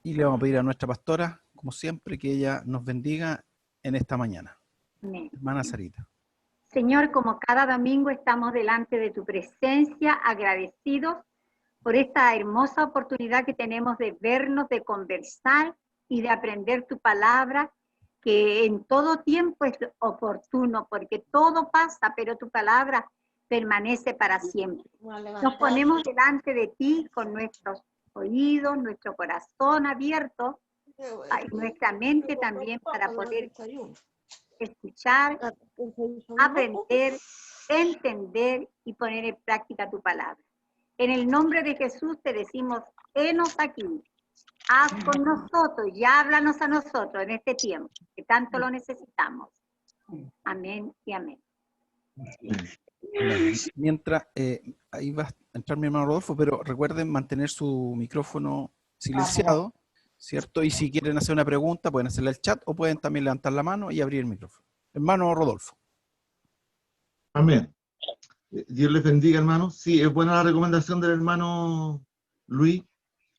Y le vamos a pedir a nuestra pastora, como siempre, que ella nos bendiga en esta mañana. Amén. Hermana Sarita. Señor, como cada domingo estamos delante de tu presencia, agradecidos por esta hermosa oportunidad que tenemos de vernos, de conversar y de aprender tu palabra, que en todo tiempo es oportuno, porque todo pasa, pero tu palabra permanece para siempre. Nos ponemos delante de ti con nuestros oídos, nuestro corazón abierto, y nuestra mente también para poder escuchar, aprender, entender y poner en práctica tu palabra. En el nombre de Jesús te decimos, henos aquí, haz con nosotros y háblanos a nosotros en este tiempo, que tanto lo necesitamos. Amén y amén. Mientras, ahí va a entrar mi hermano Rodolfo, pero recuerden mantener su micrófono silenciado, ¿cierto? Y si quieren hacer una pregunta, pueden hacerla al chat o pueden también levantar la mano y abrir el micrófono. Hermano Rodolfo. Amén. Dios les bendiga, hermanos. Sí, es buena la recomendación del hermano Luis,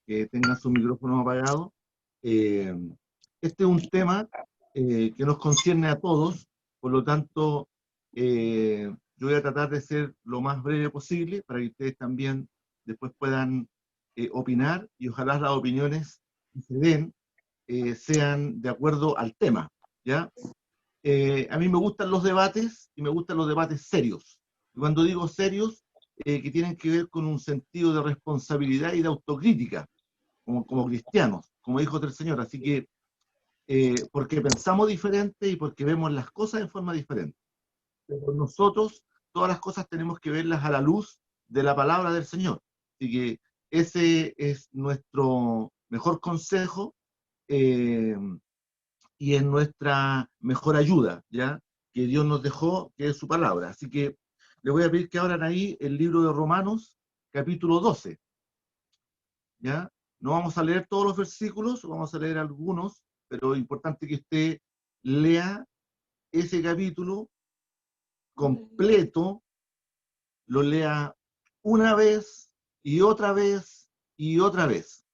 que tenga su micrófono apagado. Este es un tema que nos concierne a todos, por lo tanto, yo voy a tratar de ser lo más breve posible para que ustedes también después puedan opinar y ojalá las opiniones que se den sean de acuerdo al tema, ¿ya? A mí me gustan los debates y me gustan los debates serios. Y cuando digo serios, que tienen que ver con un sentido de responsabilidad y de autocrítica, como cristianos, como hijos del Señor. Así que, porque pensamos diferente y porque vemos las cosas en forma diferente. Pero nosotros, todas las cosas tenemos que verlas a la luz de la palabra del Señor. Así que ese es nuestro mejor consejo. Y es nuestra mejor ayuda, ¿ya? Que Dios nos dejó, que es su palabra. Así que le voy a pedir que abran ahí el libro de Romanos, capítulo 12, ¿ya? No vamos a leer todos los versículos, vamos a leer algunos, pero es importante que usted lea ese capítulo completo, lo lea una vez y otra vez y otra vez.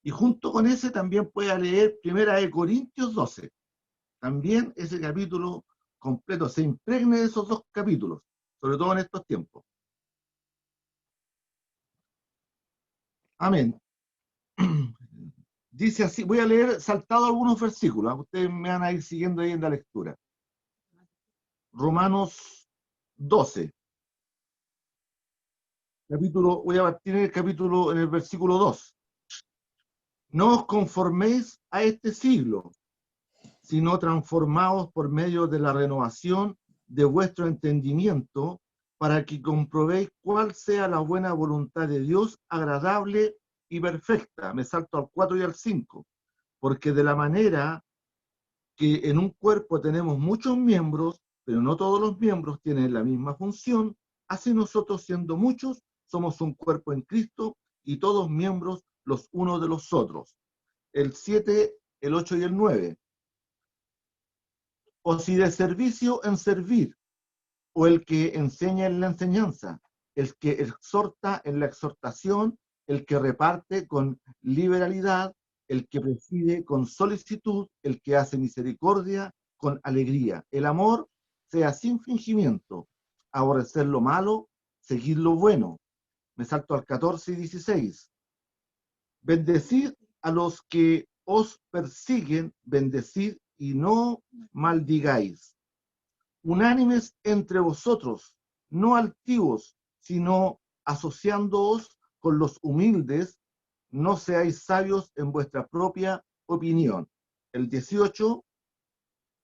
Y junto con ese también pueda leer Primera de Corintios 12. También ese capítulo completo se impregne de esos dos capítulos, sobre todo en estos tiempos. Amén. Dice así, voy a leer saltado algunos versículos, ustedes me van a ir siguiendo ahí en la lectura. Romanos 12. Voy a partir en el capítulo, en el versículo 2. No os conforméis a este siglo, sino transformaos por medio de la renovación de vuestro entendimiento, para que comprobéis cuál sea la buena voluntad de Dios, agradable y perfecta. Me salto al 4 y al 5. Porque de la manera que en un cuerpo tenemos muchos miembros, pero no todos los miembros tienen la misma función, así nosotros, siendo muchos, somos un cuerpo en Cristo y todos miembros los unos de los otros. El 7, el 8 y el 9. O si de servicio en servir, o el que enseña en la enseñanza, el que exhorta en la exhortación, el que reparte con liberalidad, el que preside con solicitud, el que hace misericordia con alegría. El amor sea sin fingimiento, aborrecer lo malo, seguir lo bueno. Me salto al 14 y 16. Bendecid a los que os persiguen, bendecid y no maldigáis. Unánimes entre vosotros, no altivos, sino asociándoos con los humildes, no seáis sabios en vuestra propia opinión. El 18,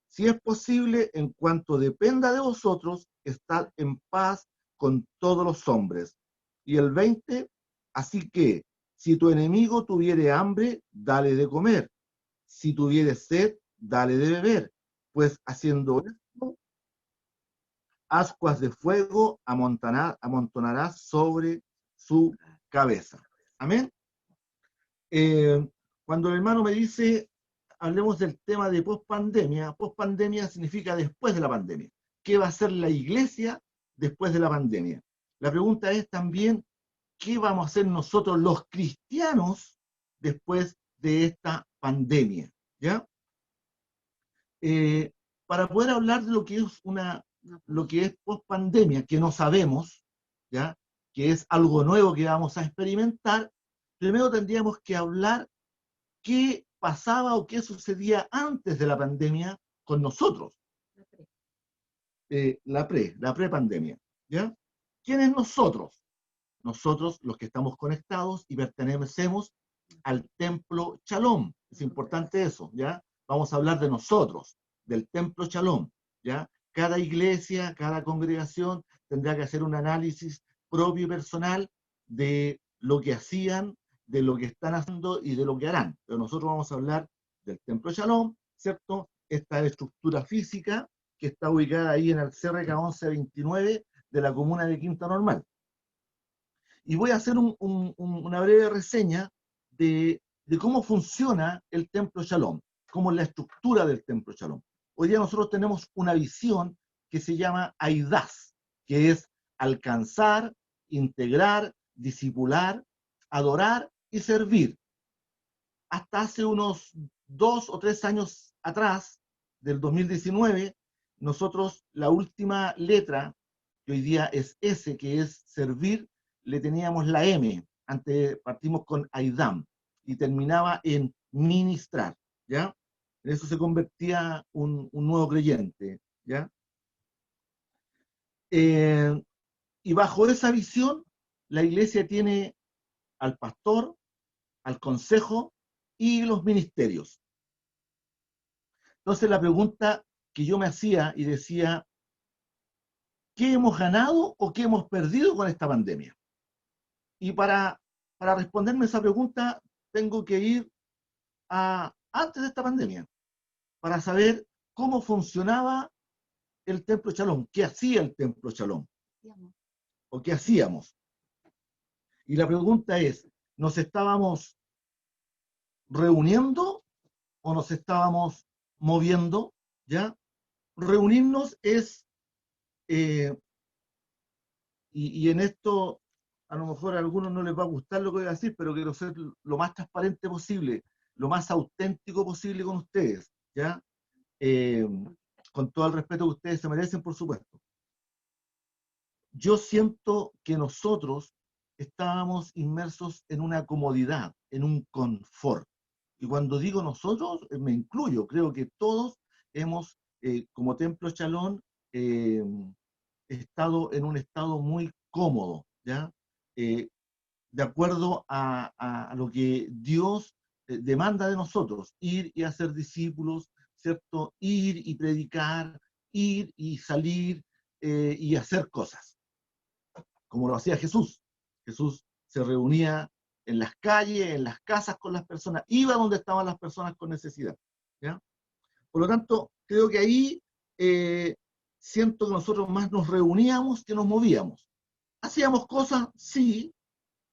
si es posible, en cuanto dependa de vosotros, estad en paz con todos los hombres. Y el 20, así que, si tu enemigo tuviere hambre, dale de comer. Si tuviere sed, dale de beber. Pues haciendo esto, ascuas de fuego amontonarás sobre su cabeza. Amén. Cuando el hermano me dice, hablemos del tema de pospandemia significa después de la pandemia. ¿Qué va a hacer la iglesia después de la pandemia? La pregunta es también, ¿qué vamos a hacer nosotros los cristianos después de esta pandemia, ¿ya? Para poder hablar de lo que es post-pandemia, que no sabemos, ¿ya? Que es algo nuevo que vamos a experimentar, primero tendríamos que hablar qué pasaba o qué sucedía antes de la pandemia con nosotros. La pre-pandemia, ¿ya? ¿Quiénes nosotros? Nosotros, los que estamos conectados y pertenecemos al templo Shalom. Es importante eso, ¿ya? Vamos a hablar de nosotros, del templo Shalom, ¿ya? Cada iglesia, cada congregación tendrá que hacer un análisis propio y personal de lo que hacían, de lo que están haciendo y de lo que harán. Pero nosotros vamos a hablar del templo Shalom, ¿cierto? Esta estructura física que está ubicada ahí en el CRK 1129 de la comuna de Quinta Normal. Y voy a hacer una breve reseña de cómo funciona el Templo Shalom, cómo es la estructura del Templo Shalom. Hoy día nosotros tenemos una visión que se llama Aidaz, que es alcanzar, integrar, discipular, adorar y servir. Hasta hace unos 2 o 3 años atrás, del 2019, nosotros la última letra, que hoy día es S, que es servir, le teníamos la M. Antes partimos con Aidam y terminaba en ministrar, ¿ya? En eso se convertía un nuevo creyente, ¿ya? Y bajo esa visión, la iglesia tiene al pastor, al consejo y los ministerios. Entonces la pregunta que yo me hacía y decía, ¿qué hemos ganado o qué hemos perdido con esta pandemia? Y para responderme esa pregunta, tengo que ir a antes de esta pandemia, para saber cómo funcionaba el Templo Shalom, qué hacía el Templo Shalom, o qué hacíamos. Y la pregunta es, ¿nos estábamos reuniendo o nos estábamos moviendo? ¿Ya? Reunirnos es, y en esto a lo mejor a algunos no les va a gustar lo que voy a decir, pero quiero ser lo más transparente posible, lo más auténtico posible con ustedes, ¿ya? Con todo el respeto que ustedes se merecen, por supuesto. Yo siento que nosotros estábamos inmersos en una comodidad, en un confort. Y cuando digo nosotros, me incluyo. Creo que todos hemos, como Templo Shalom, estado en un estado muy cómodo, ¿ya? De acuerdo a lo que Dios demanda de nosotros, ir y hacer discípulos, ¿cierto? Ir y predicar, ir y salir y hacer cosas, como lo hacía Jesús. Jesús se reunía en las calles, en las casas con las personas, iba donde estaban las personas con necesidad, ¿ya? Por lo tanto, creo que ahí siento que nosotros más nos reuníamos que nos movíamos. Hacíamos cosas, sí,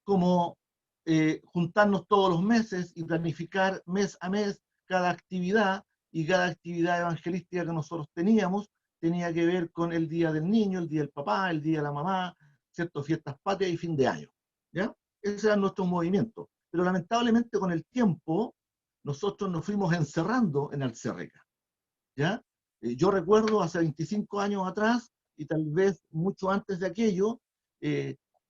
como juntarnos todos los meses y planificar mes a mes cada actividad, y cada actividad evangelística que nosotros teníamos tenía que ver con el día del niño, el día del papá, el día de la mamá, ¿cierto? Fiestas patrias y fin de año, ¿ya? Ese era nuestro movimiento. Pero lamentablemente con el tiempo nosotros nos fuimos encerrando en el CRK, ¿ya? Yo recuerdo hace 25 años atrás, y tal vez mucho antes de aquello,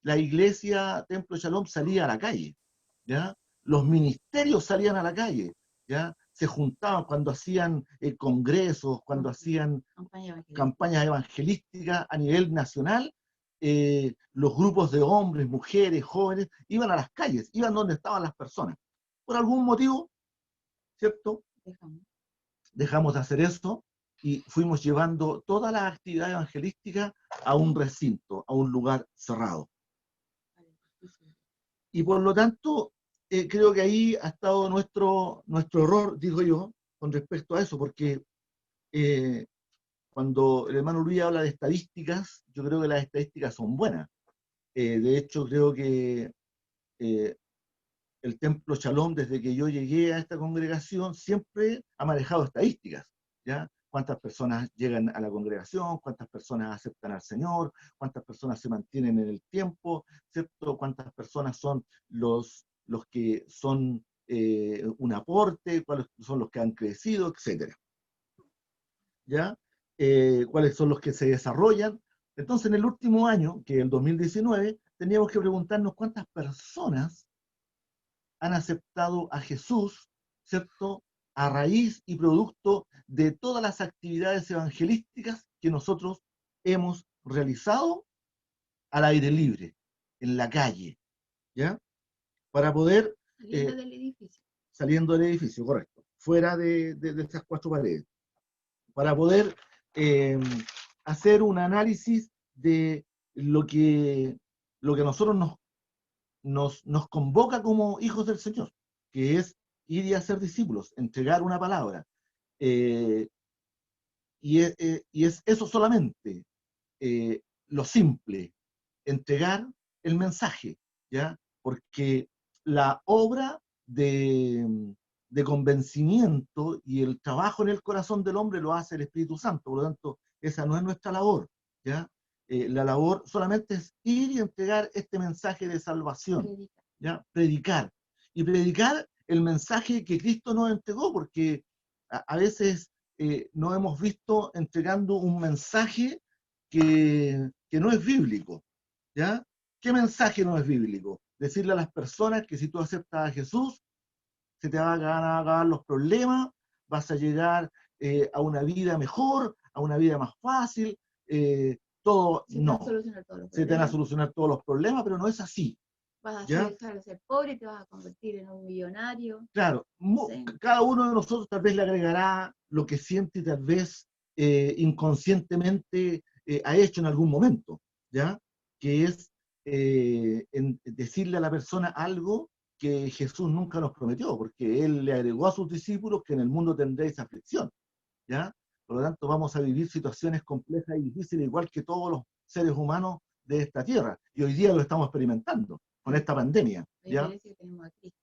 la iglesia Templo Shalom salía a la calle, ¿ya? Los ministerios salían a la calle, ¿ya? Se juntaban cuando hacían congresos, cuando hacían campañas evangelísticas a nivel nacional, los grupos de hombres, mujeres, jóvenes, iban a las calles, iban donde estaban las personas. Por algún motivo, ¿cierto? Dejamos de hacer eso y fuimos llevando toda la actividad evangelística a un recinto, a un lugar cerrado. Y por lo tanto, creo que ahí ha estado nuestro error, digo yo, con respecto a eso, porque cuando el hermano Luis habla de estadísticas, yo creo que las estadísticas son buenas. De hecho, creo que el Templo Shalom, desde que yo llegué a esta congregación, siempre ha manejado estadísticas, ¿ya? Cuántas personas llegan a la congregación, cuántas personas aceptan al Señor, cuántas personas se mantienen en el tiempo, ¿cierto? Cuántas personas son los que son un aporte, cuáles son los que han crecido, etcétera. ¿Ya? Cuáles son los que se desarrollan. Entonces, en el último año, que es el 2019, teníamos que preguntarnos cuántas personas han aceptado a Jesús, ¿cierto? A raíz y producto de todas las actividades evangelísticas que nosotros hemos realizado al aire libre, en la calle, ¿ya? Para poder... Saliendo del edificio. Saliendo del edificio, correcto. Fuera de estas cuatro paredes. Para poder hacer un análisis de lo que a nosotros nos convoca como hijos del Señor, que es ir y hacer discípulos, entregar una palabra. Y es eso solamente, lo simple, entregar el mensaje, ¿ya? Porque la obra de convencimiento y el trabajo en el corazón del hombre lo hace el Espíritu Santo, por lo tanto, esa no es nuestra labor, ¿ya? La labor solamente es ir y entregar este mensaje de salvación, Predicar. ¿ya? Predicar. Y predicar el mensaje que Cristo nos entregó, porque a veces nos hemos visto entregando un mensaje que no es bíblico, ¿ya? ¿Qué mensaje no es bíblico? Decirle a las personas que si tú aceptas a Jesús, se te van a acabar los problemas, vas a llegar a una vida mejor, a una vida más fácil, todo, no. Se te van a solucionar todos los problemas, pero no es así. Vas a ¿ya? dejar de ser pobre y te vas a convertir en un millonario. Claro, Sí. cada uno de nosotros tal vez le agregará lo que siente y tal vez inconscientemente ha hecho en algún momento, ¿ya? Que es decirle a la persona algo que Jesús nunca nos prometió, porque Él le agregó a sus discípulos que en el mundo tendréis aflicción, ¿ya? Por lo tanto, vamos a vivir situaciones complejas y difíciles, igual que todos los seres humanos de esta tierra. Y hoy día lo estamos experimentando con esta pandemia, ¿ya?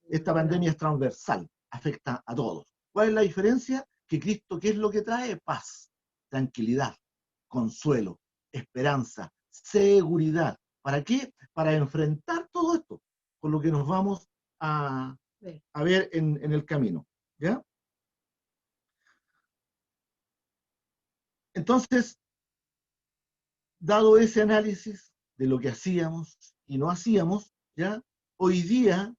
Esta pandemia es transversal, afecta a todos. ¿Cuál es la diferencia? Que Cristo, ¿qué es lo que trae? Paz, tranquilidad, consuelo, esperanza, seguridad. ¿Para qué? Para enfrentar todo esto, con lo que nos vamos a ver en el camino, ¿ya? Entonces, dado ese análisis de lo que hacíamos y no hacíamos, ¿ya? Hoy día,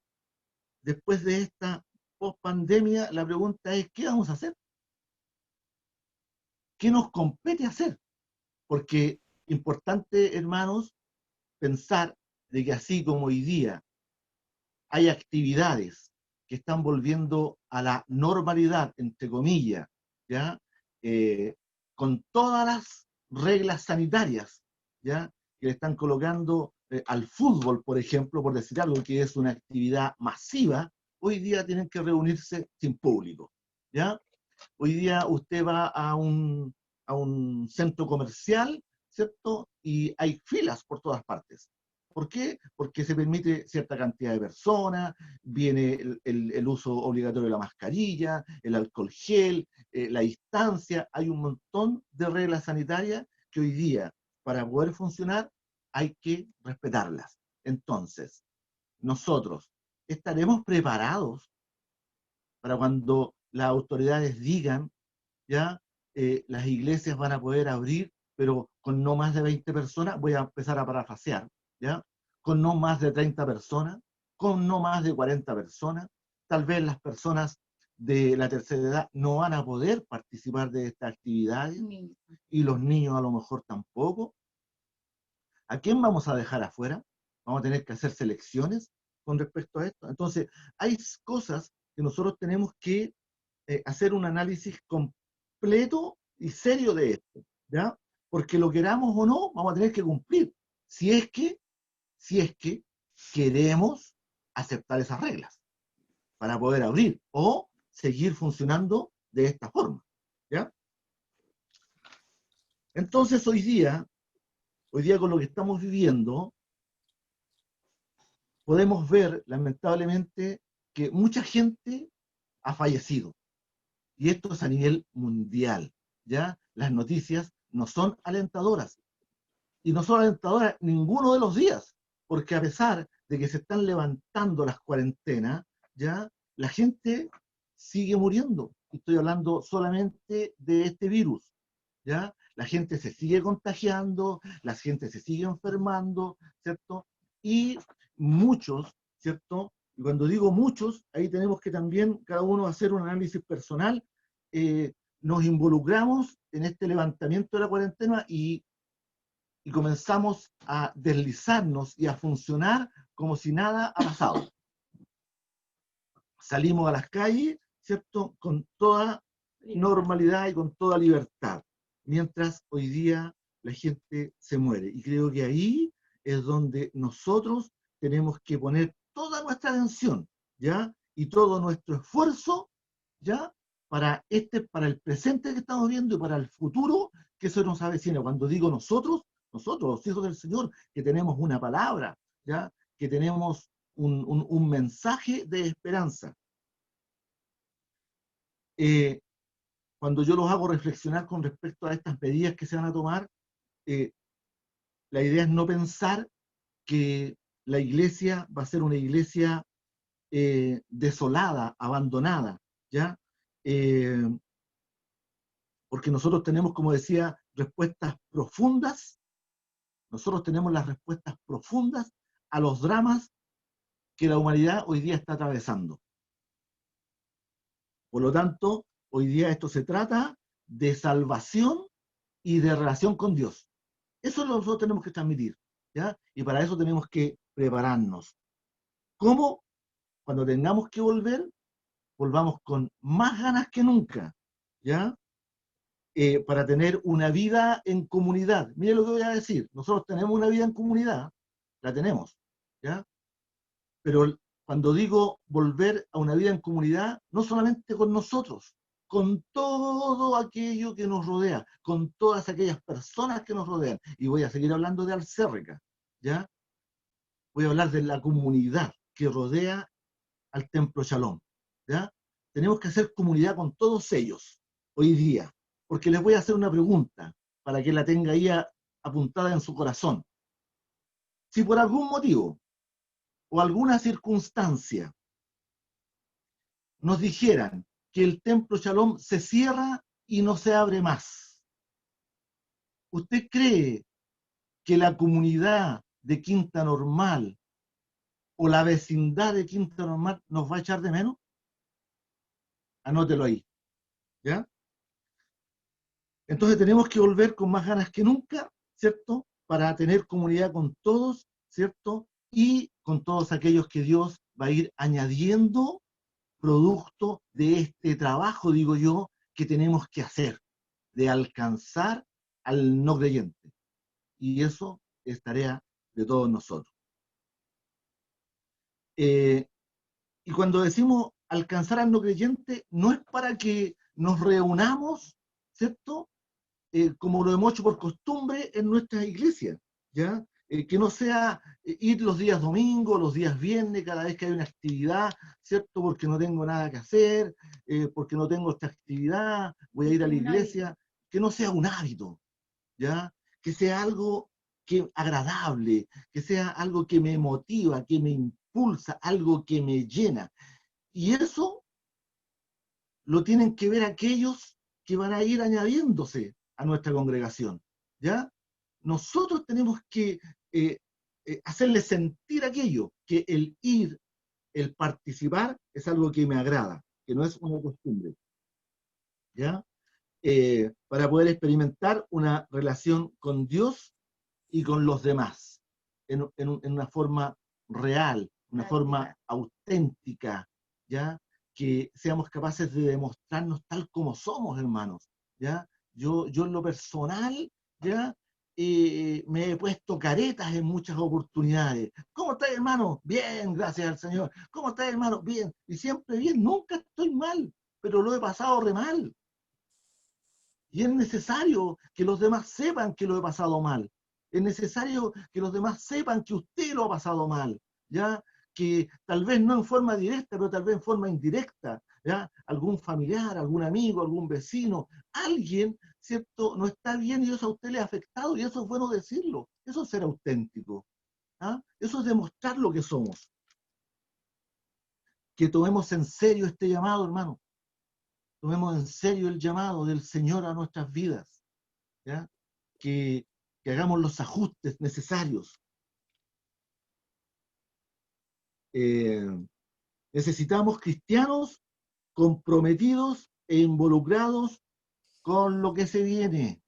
después de esta post-pandemia, la pregunta es, ¿qué vamos a hacer? ¿Qué nos compete hacer? Porque importante, hermanos, pensar de que así como hoy día hay actividades que están volviendo a la normalidad, entre comillas, ¿ya? Con todas las reglas sanitarias, ¿ya? Que le están colocando al fútbol, por ejemplo, por decir algo que es una actividad masiva, hoy día tienen que reunirse sin público, ¿ya? Hoy día usted va a un centro comercial, ¿cierto? Y hay filas por todas partes. ¿Por qué? Porque se permite cierta cantidad de personas, viene el uso obligatorio de la mascarilla, el alcohol gel, la distancia. Hay un montón de reglas sanitarias que hoy día, para poder funcionar, hay que respetarlas. Entonces, nosotros estaremos preparados para cuando las autoridades digan, ya, las iglesias van a poder abrir, pero con no más de 20 personas, voy a empezar a parafrasear, ¿ya? Con no más de 30 personas, con no más de 40 personas, tal vez las personas de la tercera edad no van a poder participar de estas actividades, y los niños a lo mejor tampoco. ¿A quién vamos a dejar afuera? Vamos a tener que hacer selecciones con respecto a esto. Entonces, hay cosas que nosotros tenemos que hacer un análisis completo y serio de esto, ¿ya? Porque lo queramos o no, vamos a tener que cumplir, si es que queremos aceptar esas reglas para poder abrir o seguir funcionando de esta forma, ¿ya? Entonces hoy día con lo que estamos viviendo, podemos ver, lamentablemente, que mucha gente ha fallecido. Y esto es a nivel mundial, ¿ya? Las noticias no son alentadoras. Y no son alentadoras ninguno de los días, porque a pesar de que se están levantando las cuarentenas, ¿ya? La gente sigue muriendo. Estoy hablando solamente de este virus, ¿ya? La gente se sigue contagiando, la gente se sigue enfermando, ¿cierto? Y muchos, ¿cierto? Y cuando digo muchos, ahí tenemos que también cada uno hacer un análisis personal. Nos involucramos en este levantamiento de la cuarentena y comenzamos a deslizarnos y a funcionar como si nada ha pasado. Salimos a las calles, ¿cierto? Con toda normalidad y con toda libertad, mientras hoy día la gente se muere. Y creo que ahí es donde nosotros tenemos que poner toda nuestra atención, ¿ya? Y todo nuestro esfuerzo, ¿ya? Para el presente que estamos viendo y para el futuro que se nos avecina. Cuando digo nosotros, los hijos del Señor, que tenemos una palabra, ¿ya? Que tenemos un mensaje de esperanza. Cuando yo los hago reflexionar con respecto a estas medidas que se van a tomar, la idea es no pensar que la iglesia va a ser una iglesia desolada, abandonada, ¿ya? Porque nosotros tenemos, como decía, respuestas profundas, nosotros tenemos las respuestas profundas a los dramas que la humanidad hoy día está atravesando. Por lo tanto, hoy día esto se trata de salvación y de relación con Dios. Eso es lo que nosotros tenemos que transmitir, ¿ya? Y para eso tenemos que prepararnos. ¿Cómo? Cuando tengamos que volver, volvamos con más ganas que nunca, ¿ya? Para tener una vida en comunidad. Mire lo que voy a decir. Nosotros tenemos una vida en comunidad, la tenemos, ¿ya? Pero cuando digo volver a una vida en comunidad, no solamente con nosotros, con todo aquello que nos rodea, con todas aquellas personas que nos rodean. Y voy a seguir hablando de Alcérrica, ¿ya? Voy a hablar de la comunidad que rodea al Templo Shalom, ¿ya? Tenemos que hacer comunidad con todos ellos hoy día, porque les voy a hacer una pregunta para que la tenga ahí apuntada en su corazón. Si por algún motivo o alguna circunstancia nos dijeran que el Templo Shalom se cierra y no se abre más, ¿usted cree que la comunidad de Quinta Normal o la vecindad de Quinta Normal nos va a echar de menos? Anótelo ahí, ¿ya? Entonces tenemos que volver con más ganas que nunca, ¿cierto? Para tener comunidad con todos, ¿cierto? Y con todos aquellos que Dios va a ir añadiendo producto de este trabajo, digo yo, que tenemos que hacer, de alcanzar al no creyente. Y eso es tarea de todos nosotros. Y cuando decimos alcanzar al no creyente, no es para que nos reunamos, ¿cierto? Como lo hemos hecho por costumbre en nuestras iglesias, ¿ya? Que no sea ir los días domingo, los días viernes, cada vez que hay una actividad, ¿cierto? Porque no tengo nada que hacer, porque no tengo esta actividad, voy a ir a la iglesia. Que no sea un hábito, ¿ya? Que sea algo agradable, que sea algo que me motiva, que me impulsa, algo que me llena. Y eso lo tienen que ver aquellos que van a ir añadiéndose a nuestra congregación, ¿ya? Nosotros tenemos que hacerles sentir aquello, que el ir, el participar es algo que me agrada, que no es una costumbre, ¿ya? Para poder experimentar una relación con Dios y con los demás, en una forma real, una forma auténtica, ¿ya? Que seamos capaces de demostrarnos tal como somos, hermanos, ¿ya? Yo en lo personal, ¿ya? Me he puesto caretas en muchas oportunidades. ¿Cómo estás, hermano? Bien, gracias al Señor. ¿Cómo estás, hermano? Bien. Y siempre bien, nunca estoy mal, pero lo he pasado re mal. Y es necesario que los demás sepan que lo he pasado mal. Es necesario que los demás sepan que usted lo ha pasado mal, ¿ya? Que tal vez no en forma directa, pero tal vez en forma indirecta, ¿ya? Algún familiar, algún amigo, algún vecino, alguien, ¿cierto? No está bien y eso a usted le ha afectado y eso es bueno decirlo. Eso es ser auténtico, ¿ah? Eso es demostrar lo que somos. Que tomemos en serio este llamado, hermano. tomemos en serio el llamado del Señor a nuestras vidas, ¿ya? Que hagamos los ajustes necesarios. Necesitamos cristianos comprometidos e involucrados con lo que se viene,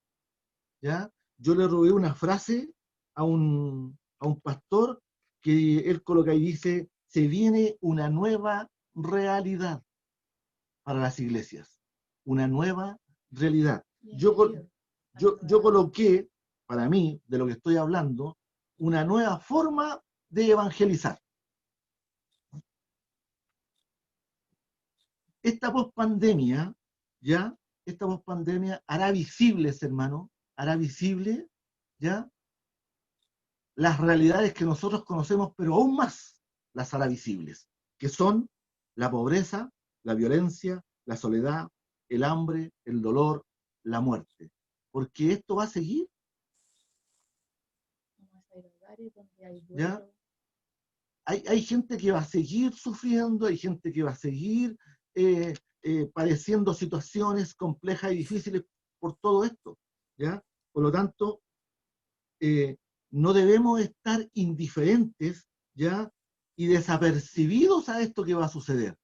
¿ya? Yo le robé una frase a un pastor que él coloca y dice, se viene una nueva realidad para las iglesias, una nueva realidad. Yo coloqué, para mí, de lo que estoy hablando, una nueva forma de evangelizar. Esta pospandemia, ¿ya? Esta pospandemia hará visibles, hermano, hará visible, ¿ya? Las realidades que nosotros conocemos, pero aún más las hará visibles, que son la pobreza, la violencia, la soledad, el hambre, el dolor, la muerte. Porque esto va a seguir. ¿Ya? Hay gente que va a seguir sufriendo, hay gente que va a seguir padeciendo situaciones complejas y difíciles por todo esto, ¿ya? Por lo tanto, no debemos estar indiferentes, ¿ya? Y desapercibidos a esto que va a suceder.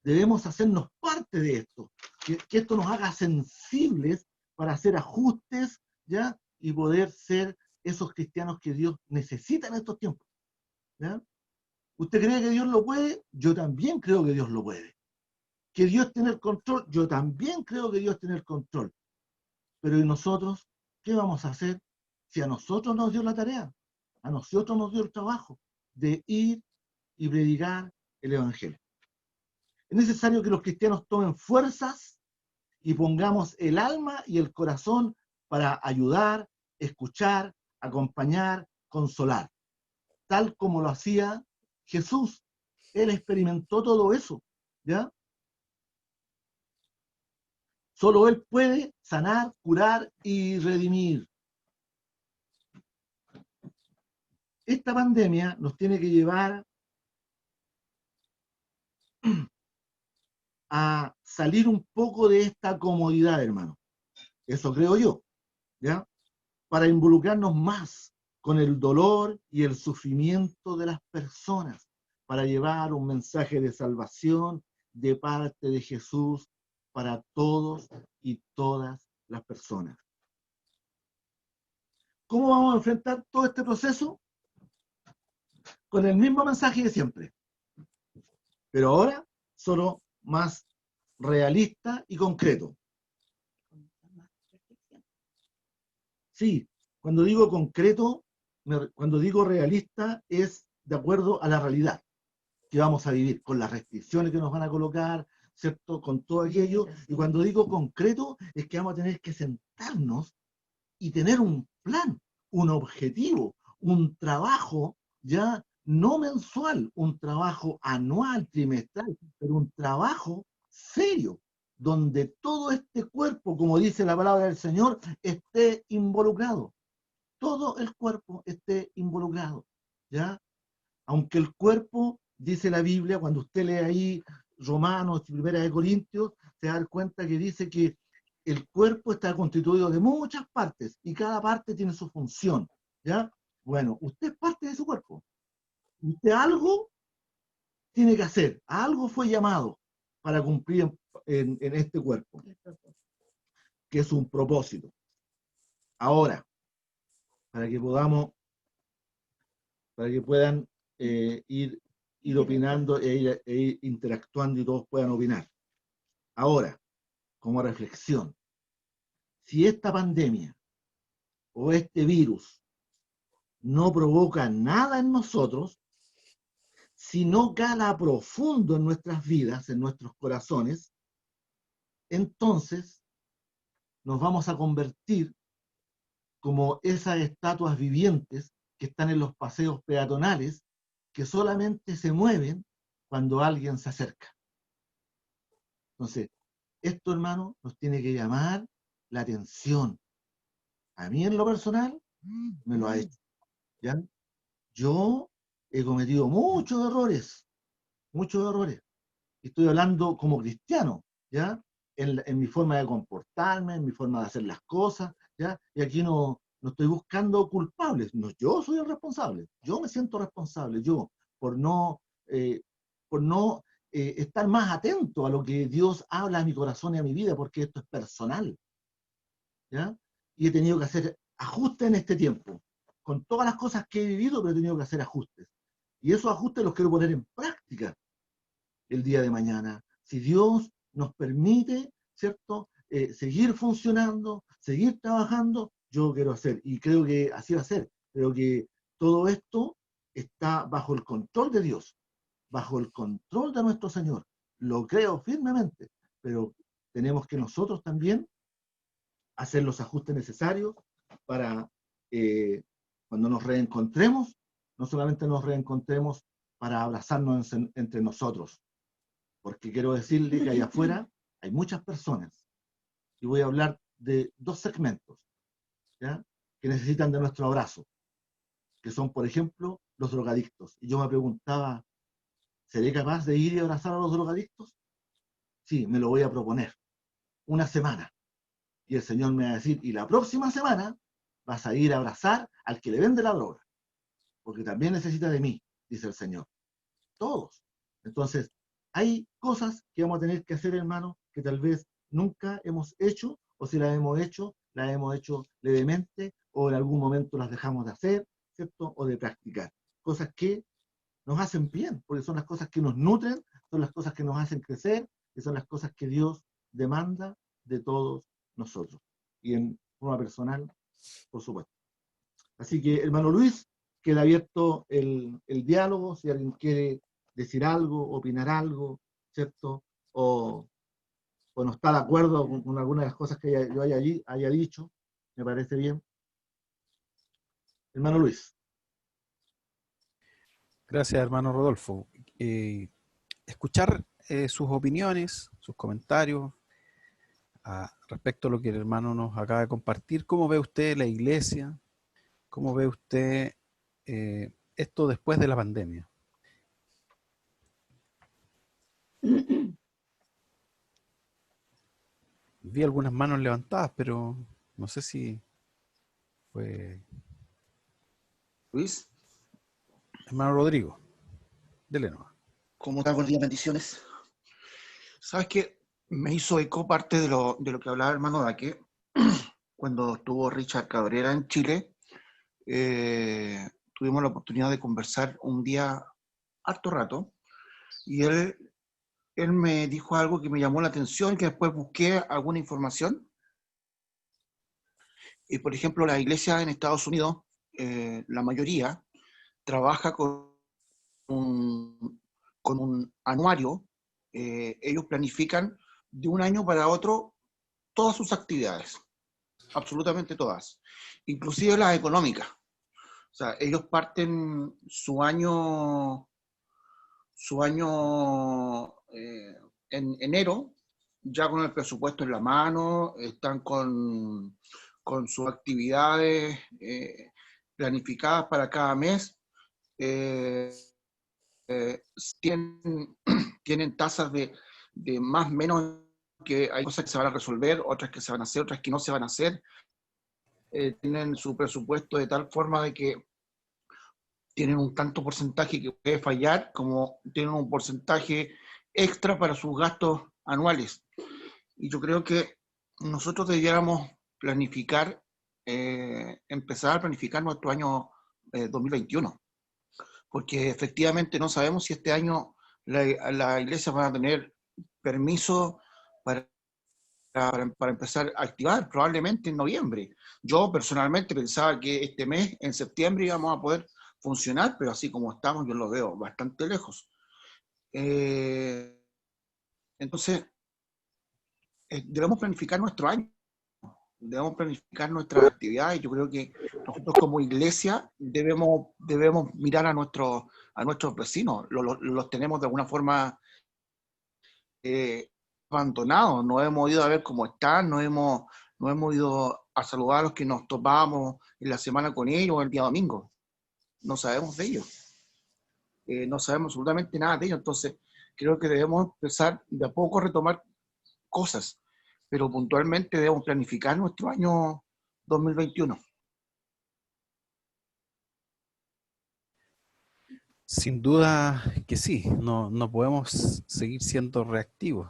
Debemos hacernos parte de esto, que esto nos haga sensibles para hacer ajustes, ¿ya? Y poder ser esos cristianos que Dios necesita en estos tiempos, ¿ya? ¿Usted cree que Dios lo puede? Yo también creo que Dios lo puede. ¿Que Dios tiene el control? Yo también creo que Dios tiene el control. Pero ¿y nosotros qué vamos a hacer si a nosotros nos dio la tarea? A nosotros nos dio el trabajo de ir y predicar el Evangelio. Es necesario que los cristianos tomen fuerzas y pongamos el alma y el corazón para ayudar, escuchar, acompañar, consolar. Tal como lo hacía Jesús. Él experimentó todo eso, ¿ya? Solo Él puede sanar, curar y redimir. Esta pandemia nos tiene que llevar a salir un poco de esta comodidad, hermano. Eso creo yo, ¿ya? Para involucrarnos más con el dolor y el sufrimiento de las personas, para llevar un mensaje de salvación de parte de Jesús para todos y todas las personas. ¿Cómo vamos a enfrentar todo este proceso? Con el mismo mensaje de siempre, pero ahora solo más realista y concreto. Sí, cuando digo concreto, cuando digo realista, es de acuerdo a la realidad que vamos a vivir, con las restricciones que nos van a colocar, ¿cierto? Con todo aquello. Y cuando digo concreto, es que vamos a tener que sentarnos y tener un plan, un objetivo, un trabajo, ya no mensual, un trabajo anual, trimestral, pero un trabajo serio, donde todo este cuerpo, como dice la palabra del Señor, esté involucrado. Todo el cuerpo esté involucrado, ¿ya? Aunque el cuerpo, dice la Biblia, cuando usted lee ahí Romanos y Primera de Corintios, se da cuenta que dice que el cuerpo está constituido de muchas partes y cada parte tiene su función, ¿ya? Bueno, usted es parte de su cuerpo. Usted algo tiene que hacer, a algo fue llamado para cumplir en este cuerpo, que es un propósito. Ahora, para que puedan ir opinando e ir interactuando y todos puedan opinar. Ahora, como reflexión, si esta pandemia o este virus no provoca nada en nosotros, si no cala profundo en nuestras vidas, en nuestros corazones, entonces nos vamos a convertir como esas estatuas vivientes que están en los paseos peatonales, que solamente se mueven cuando alguien se acerca. Entonces, esto, hermano, nos tiene que llamar la atención. A mí, en lo personal, me lo ha hecho, ¿ya? Yo he cometido muchos errores, estoy hablando como cristiano, ¿ya? En mi forma de comportarme, en mi forma de hacer las cosas, ¿ya? Y aquí no estoy buscando culpables, no, yo soy el responsable, yo me siento responsable, yo, por no, eh, por no estar más atento a lo que Dios habla a mi corazón y a mi vida, porque esto es personal, ¿ya? Y he tenido que hacer ajustes en este tiempo, con todas las cosas que he vivido, pero he tenido que hacer ajustes. Y esos ajustes los quiero poner en práctica el día de mañana. Si Dios nos permite, ¿cierto? Seguir funcionando, seguir trabajando, yo quiero hacer, y creo que así va a ser. Creo que todo esto está bajo el control de Dios, bajo el control de nuestro Señor. Lo creo firmemente, pero tenemos que nosotros también hacer los ajustes necesarios para cuando nos reencontremos, no solamente nos reencontremos para abrazarnos entre nosotros, porque quiero decirle que allá afuera hay muchas personas, y voy a hablar de dos segmentos, ¿ya? Que necesitan de nuestro abrazo, que son, por ejemplo, los drogadictos. Y yo me preguntaba, ¿seré capaz de ir y abrazar a los drogadictos? Sí, me lo voy a proponer. Una semana. Y el Señor me va a decir, y la próxima semana vas a ir a abrazar al que le vende la droga, porque también necesita de mí, dice el Señor. Todos. Entonces, hay cosas que vamos a tener que hacer, hermano, que tal vez nunca hemos hecho, o si las hemos hecho levemente, o en algún momento las dejamos de hacer, ¿cierto? O de practicar. Cosas que nos hacen bien, porque son las cosas que nos nutren, son las cosas que nos hacen crecer, y son las cosas que Dios demanda de todos nosotros. Y en forma personal, por supuesto. Así que, hermano Luis, queda abierto el diálogo, si alguien quiere decir algo, opinar algo, ¿cierto? O no está de acuerdo con alguna de las cosas que yo haya dicho, me parece bien. Hermano Luis. Gracias, hermano Rodolfo. Escuchar sus opiniones, sus comentarios respecto a lo que el hermano nos acaba de compartir. ¿Cómo ve usted la iglesia? ¿Cómo ve usted esto después de la pandemia? Vi algunas manos levantadas, pero no sé si fue... Luis, Hermano Rodrigo, dele nomás. ¿cómo estás? Buenos días, bendiciones. ¿Sabes qué? Me hizo eco parte de lo que hablaba el hermano Daque cuando estuvo Richard Cabrera en Chile. Tuvimos la oportunidad de conversar un día harto rato y él me dijo algo que me llamó la atención, que después busqué alguna información. Y por ejemplo, la iglesia en Estados Unidos, la mayoría, trabaja con un anuario. Ellos planifican de un año para otro todas sus actividades, absolutamente todas, inclusive las económicas. O sea, ellos parten su año en enero, ya con el presupuesto en la mano, están con sus actividades planificadas para cada mes. Tienen tasas de más o menos, que hay cosas que se van a resolver, otras que se van a hacer, otras que no se van a hacer. Tienen su presupuesto de tal forma de que tienen un tanto porcentaje que puede fallar, como tienen un porcentaje extra para sus gastos anuales. Y yo creo que nosotros debiéramos planificar, empezar a planificar nuestro año 2021. Porque efectivamente no sabemos si este año la iglesia va a tener permiso para empezar a activar, probablemente en noviembre. Yo personalmente pensaba que este mes, en septiembre, íbamos a poder funcionar, pero así como estamos, yo lo veo bastante lejos. Entonces, debemos planificar nuestro año, debemos planificar nuestras actividades. Yo creo que nosotros como iglesia debemos mirar a nuestros vecinos. Los tenemos de alguna forma abandonados. No hemos ido a ver cómo están, no hemos ido a saludar a los que nos topábamos en la semana con ellos o el día domingo. No sabemos de ellos. No sabemos absolutamente nada de ellos. Entonces, creo que debemos empezar de a poco a retomar cosas, pero puntualmente debemos planificar nuestro año 2021. Sin duda que sí, no podemos seguir siendo reactivos.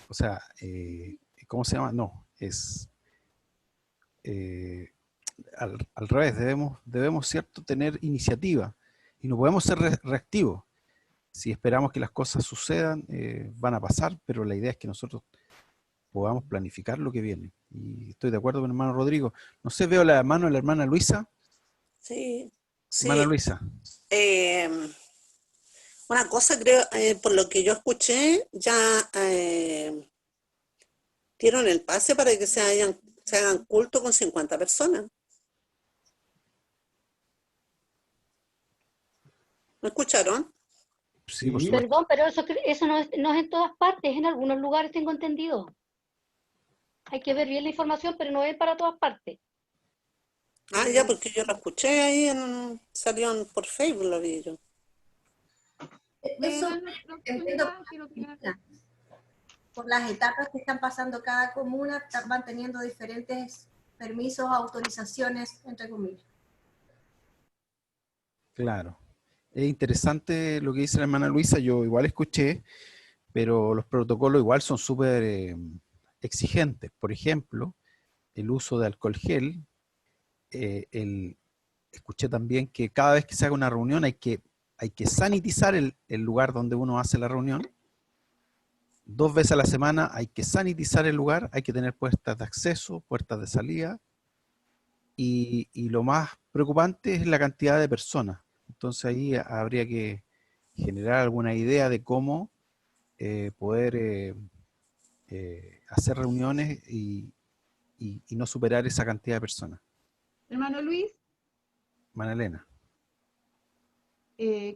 O sea, ¿cómo se llama? No, es al revés, debemos, ¿cierto?, tener iniciativa y no podemos ser reactivos. Si esperamos que las cosas sucedan, van a pasar, pero la idea es que nosotros podamos planificar lo que viene. Y estoy de acuerdo con el hermano Rodrigo. No sé, veo la mano de la hermana Luisa. Sí, Hermana sí. Luisa. Una cosa creo, por lo que yo escuché, ya dieron el pase para que se hagan culto con 50 personas. ¿Me escucharon? Sí, por Sí. supuesto. Perdón, pero eso no es en todas partes, en algunos lugares tengo entendido. Hay que ver bien la información, pero no es para todas partes. Ah, ya, porque yo lo escuché ahí, salió por Facebook, lo vi yo. Eso Eso nuestro entiendo colega que lo quiera. por las etapas que están pasando cada comuna, van teniendo diferentes permisos, autorizaciones, entre comillas. Claro. Es interesante lo que dice la hermana Luisa, yo igual escuché, pero los protocolos igual son súper exigentes. Por ejemplo, el uso de alcohol gel, escuché también que cada vez que se haga una reunión hay que sanitizar el lugar donde uno hace la reunión. 2 veces a la semana hay que sanitizar el lugar, hay que tener puertas de acceso, puertas de salida, y lo más preocupante es la cantidad de personas. Entonces ahí habría que generar alguna idea de cómo poder hacer reuniones y no superar esa cantidad de personas. Hermano Luis, Manalena.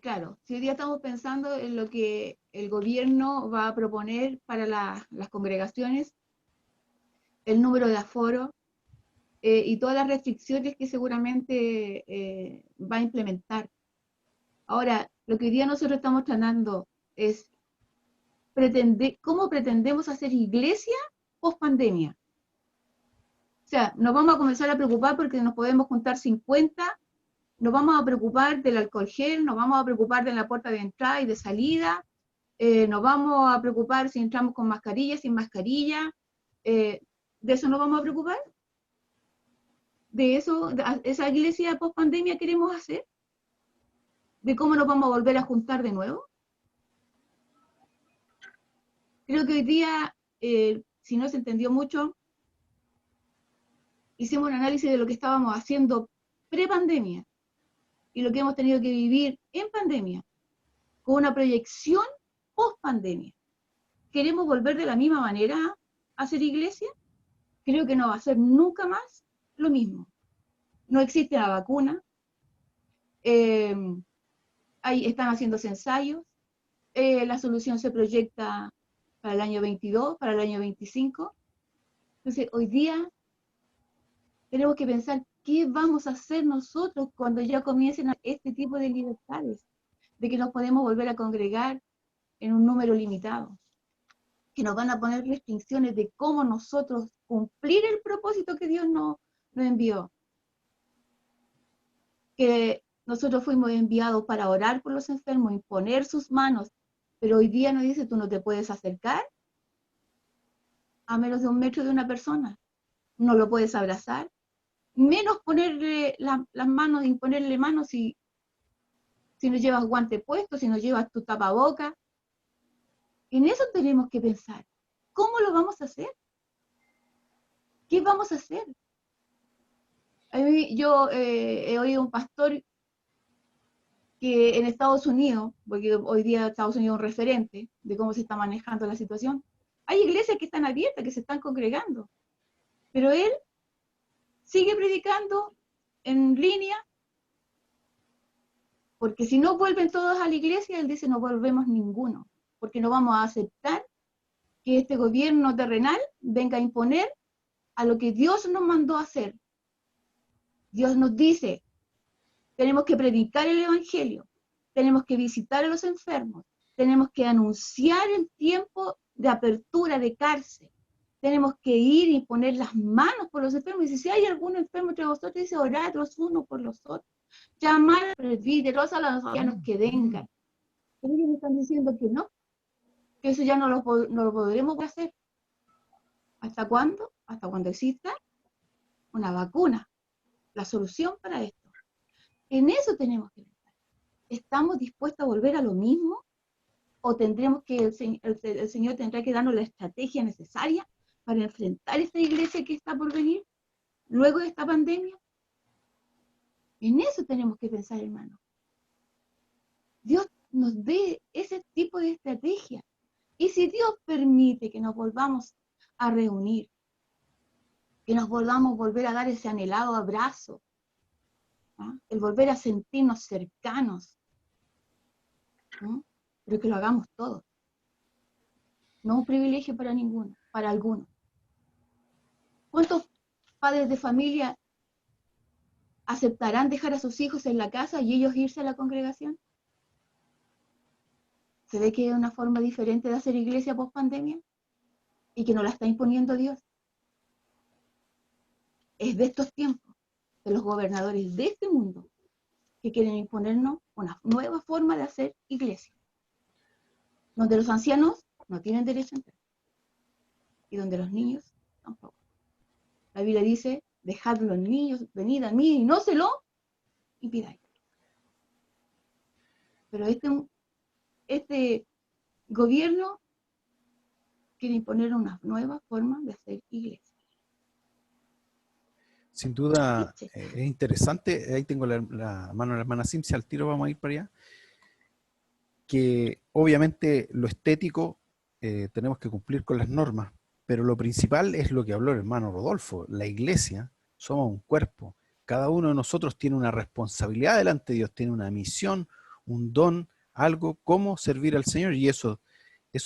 claro, si hoy día estamos pensando en lo que el gobierno va a proponer para las congregaciones, el número de aforo y todas las restricciones que seguramente va a implementar. Ahora, lo que hoy día nosotros estamos tratando es cómo pretendemos hacer iglesia post pandemia. O sea, nos vamos a comenzar a preocupar porque nos podemos juntar 50, nos vamos a preocupar del alcohol gel, nos vamos a preocupar de la puerta de entrada y de salida, nos vamos a preocupar si entramos con mascarilla, sin mascarilla, ¿de eso nos vamos a preocupar? ¿De eso, de esa iglesia post pandemia queremos hacer? ¿De cómo nos vamos a volver a juntar de nuevo? Creo que hoy día, si no se entendió mucho, hicimos un análisis de lo que estábamos haciendo pre-pandemia y lo que hemos tenido que vivir en pandemia, con una proyección post-pandemia. ¿Queremos volver de la misma manera a hacer iglesia? Creo que no va a ser nunca más lo mismo. No existe la vacuna, están haciéndose ensayos, la solución se proyecta para el año 22, para el año 25. Entonces, hoy día tenemos que pensar qué vamos a hacer nosotros cuando ya comiencen este tipo de libertades, de que nos podemos volver a congregar en un número limitado, que nos van a poner restricciones de cómo nosotros cumplir el propósito que Dios nos envió. Que nosotros fuimos enviados para orar por los enfermos, imponer sus manos, pero hoy día nos dice, tú no te puedes acercar a menos de 1 metro de una persona, no lo puedes abrazar, menos ponerle las manos, imponerle manos si no llevas guante puesto, si no llevas tu tapaboca. En eso tenemos que pensar. ¿Cómo lo vamos a hacer? ¿Qué vamos a hacer? Yo he oído un pastor que en Estados Unidos, porque hoy día Estados Unidos es un referente de cómo se está manejando la situación, hay iglesias que están abiertas, que se están congregando, pero él sigue predicando en línea, porque si no vuelven todos a la iglesia, él dice, no volvemos ninguno, porque no vamos a aceptar que este gobierno terrenal venga a imponer a lo que Dios nos mandó a hacer. Dios nos dice, tenemos que predicar el evangelio, tenemos que visitar a los enfermos, tenemos que anunciar el tiempo de apertura de cárcel. Tenemos que ir y poner las manos por los enfermos. Y si hay algún enfermo entre vosotros, dice, orad los unos por los otros. Llamar al presbítero, a los ancianos que vengan. Pero ellos me están diciendo que no, que eso ya no lo podremos hacer. ¿Hasta cuándo? Hasta cuando exista una vacuna, la solución para esto. En eso tenemos que pensar. ¿Estamos dispuestos a volver a lo mismo? ¿O tendremos que el Señor tendrá que darnos la estrategia necesaria para enfrentar esta iglesia que está por venir luego de esta pandemia? En eso tenemos que pensar, hermano. Dios nos dé ese tipo de estrategia. Y si Dios permite que nos volvamos a reunir, que nos volvamos a volver a dar ese anhelado abrazo, ¿no? El volver a sentirnos cercanos, ¿no? Pero que lo hagamos todos. No un privilegio para ninguno, para algunos. ¿Cuántos padres de familia aceptarán dejar a sus hijos en la casa y ellos irse a la congregación? ¿Se ve que hay una forma diferente de hacer iglesia post pandemia? Y que nos la está imponiendo Dios. Es de estos tiempos, de los gobernadores de este mundo, que quieren imponernos una nueva forma de hacer iglesia. Donde los ancianos no tienen derecho a entrar. Y donde los niños tampoco. La Biblia dice, dejad los niños, venid a mí y no se lo impidáis. Pero este gobierno quiere imponer una nueva forma de hacer iglesia. Sin duda es interesante. Ahí tengo la mano de la hermana Cimcia, al tiro vamos a ir para allá. Que obviamente lo estético tenemos que cumplir con las normas, pero lo principal es lo que habló el hermano Rodolfo. La iglesia, somos un cuerpo. Cada uno de nosotros tiene una responsabilidad delante de Dios, tiene una misión, un don, algo, cómo servir al Señor. Y eso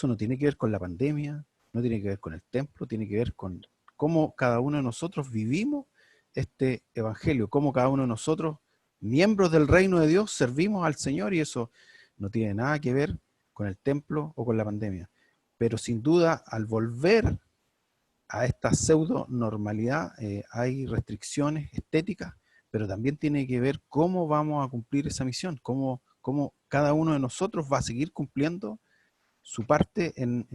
no tiene que ver con la pandemia, no tiene que ver con el templo, tiene que ver con cómo cada uno de nosotros vivimos este evangelio, cómo cada uno de nosotros, miembros del reino de Dios, servimos al Señor, y eso no tiene nada que ver con el templo o con la pandemia. Pero sin duda, al volver a esta pseudo normalidad, hay restricciones estéticas, pero también tiene que ver cómo vamos a cumplir esa misión, cómo cada uno de nosotros va a seguir cumpliendo su parte en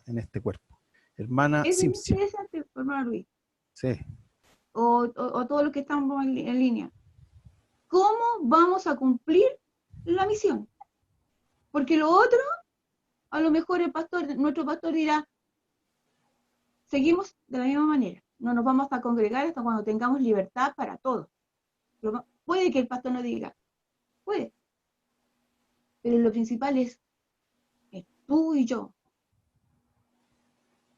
este cuerpo. Hermana Es Cimcia. interesante, hermano Luis. Sí. O todos los que estamos en línea. ¿Cómo vamos a cumplir la misión? Porque lo otro, a lo mejor nuestro pastor dirá, seguimos de la misma manera. No nos vamos a congregar hasta cuando tengamos libertad para todos. Puede que el pastor no diga, puede. Pero lo principal es tú y yo.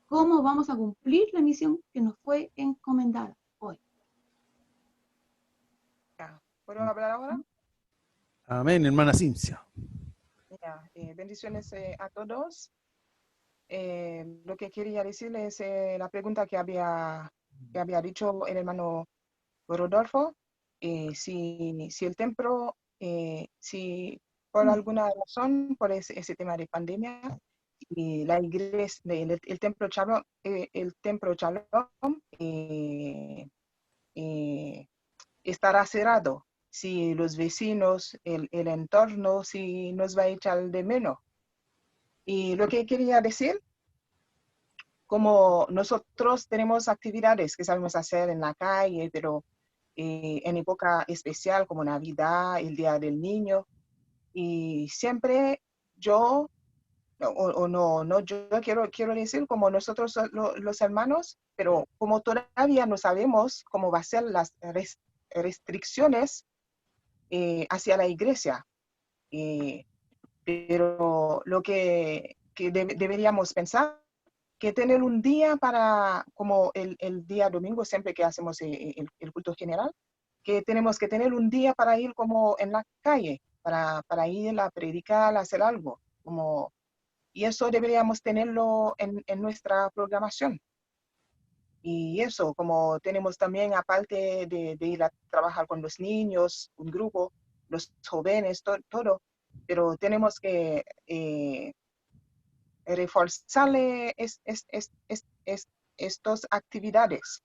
¿Cómo vamos a cumplir la misión que nos fue encomendada hoy? ¿Puedo hablar ahora? Amén, hermana Cimcia. Bendiciones a todos. Lo que quería decirles es la pregunta que había dicho el hermano Rodolfo. Si el templo, si por alguna razón, por ese tema de pandemia, y la iglesia, el templo Shalom, estará cerrado. Si los vecinos, el entorno, si nos va a echar de menos. Y lo que quería decir, como nosotros tenemos actividades que sabemos hacer en la calle, pero en época especial como Navidad, el Día del Niño, y siempre yo quiero decir como nosotros los hermanos, pero como todavía no sabemos cómo va a ser las restricciones hacia la iglesia, pero lo que deberíamos pensar, que tener un día para, como el día domingo, siempre que hacemos el culto general, que tenemos que tener un día para ir como en la calle, para ir a predicar, a hacer algo, y eso deberíamos tenerlo en nuestra programación. Y eso, como tenemos también, aparte de ir a trabajar con los niños, un grupo, los jóvenes, todo, pero tenemos que reforzarle estas actividades.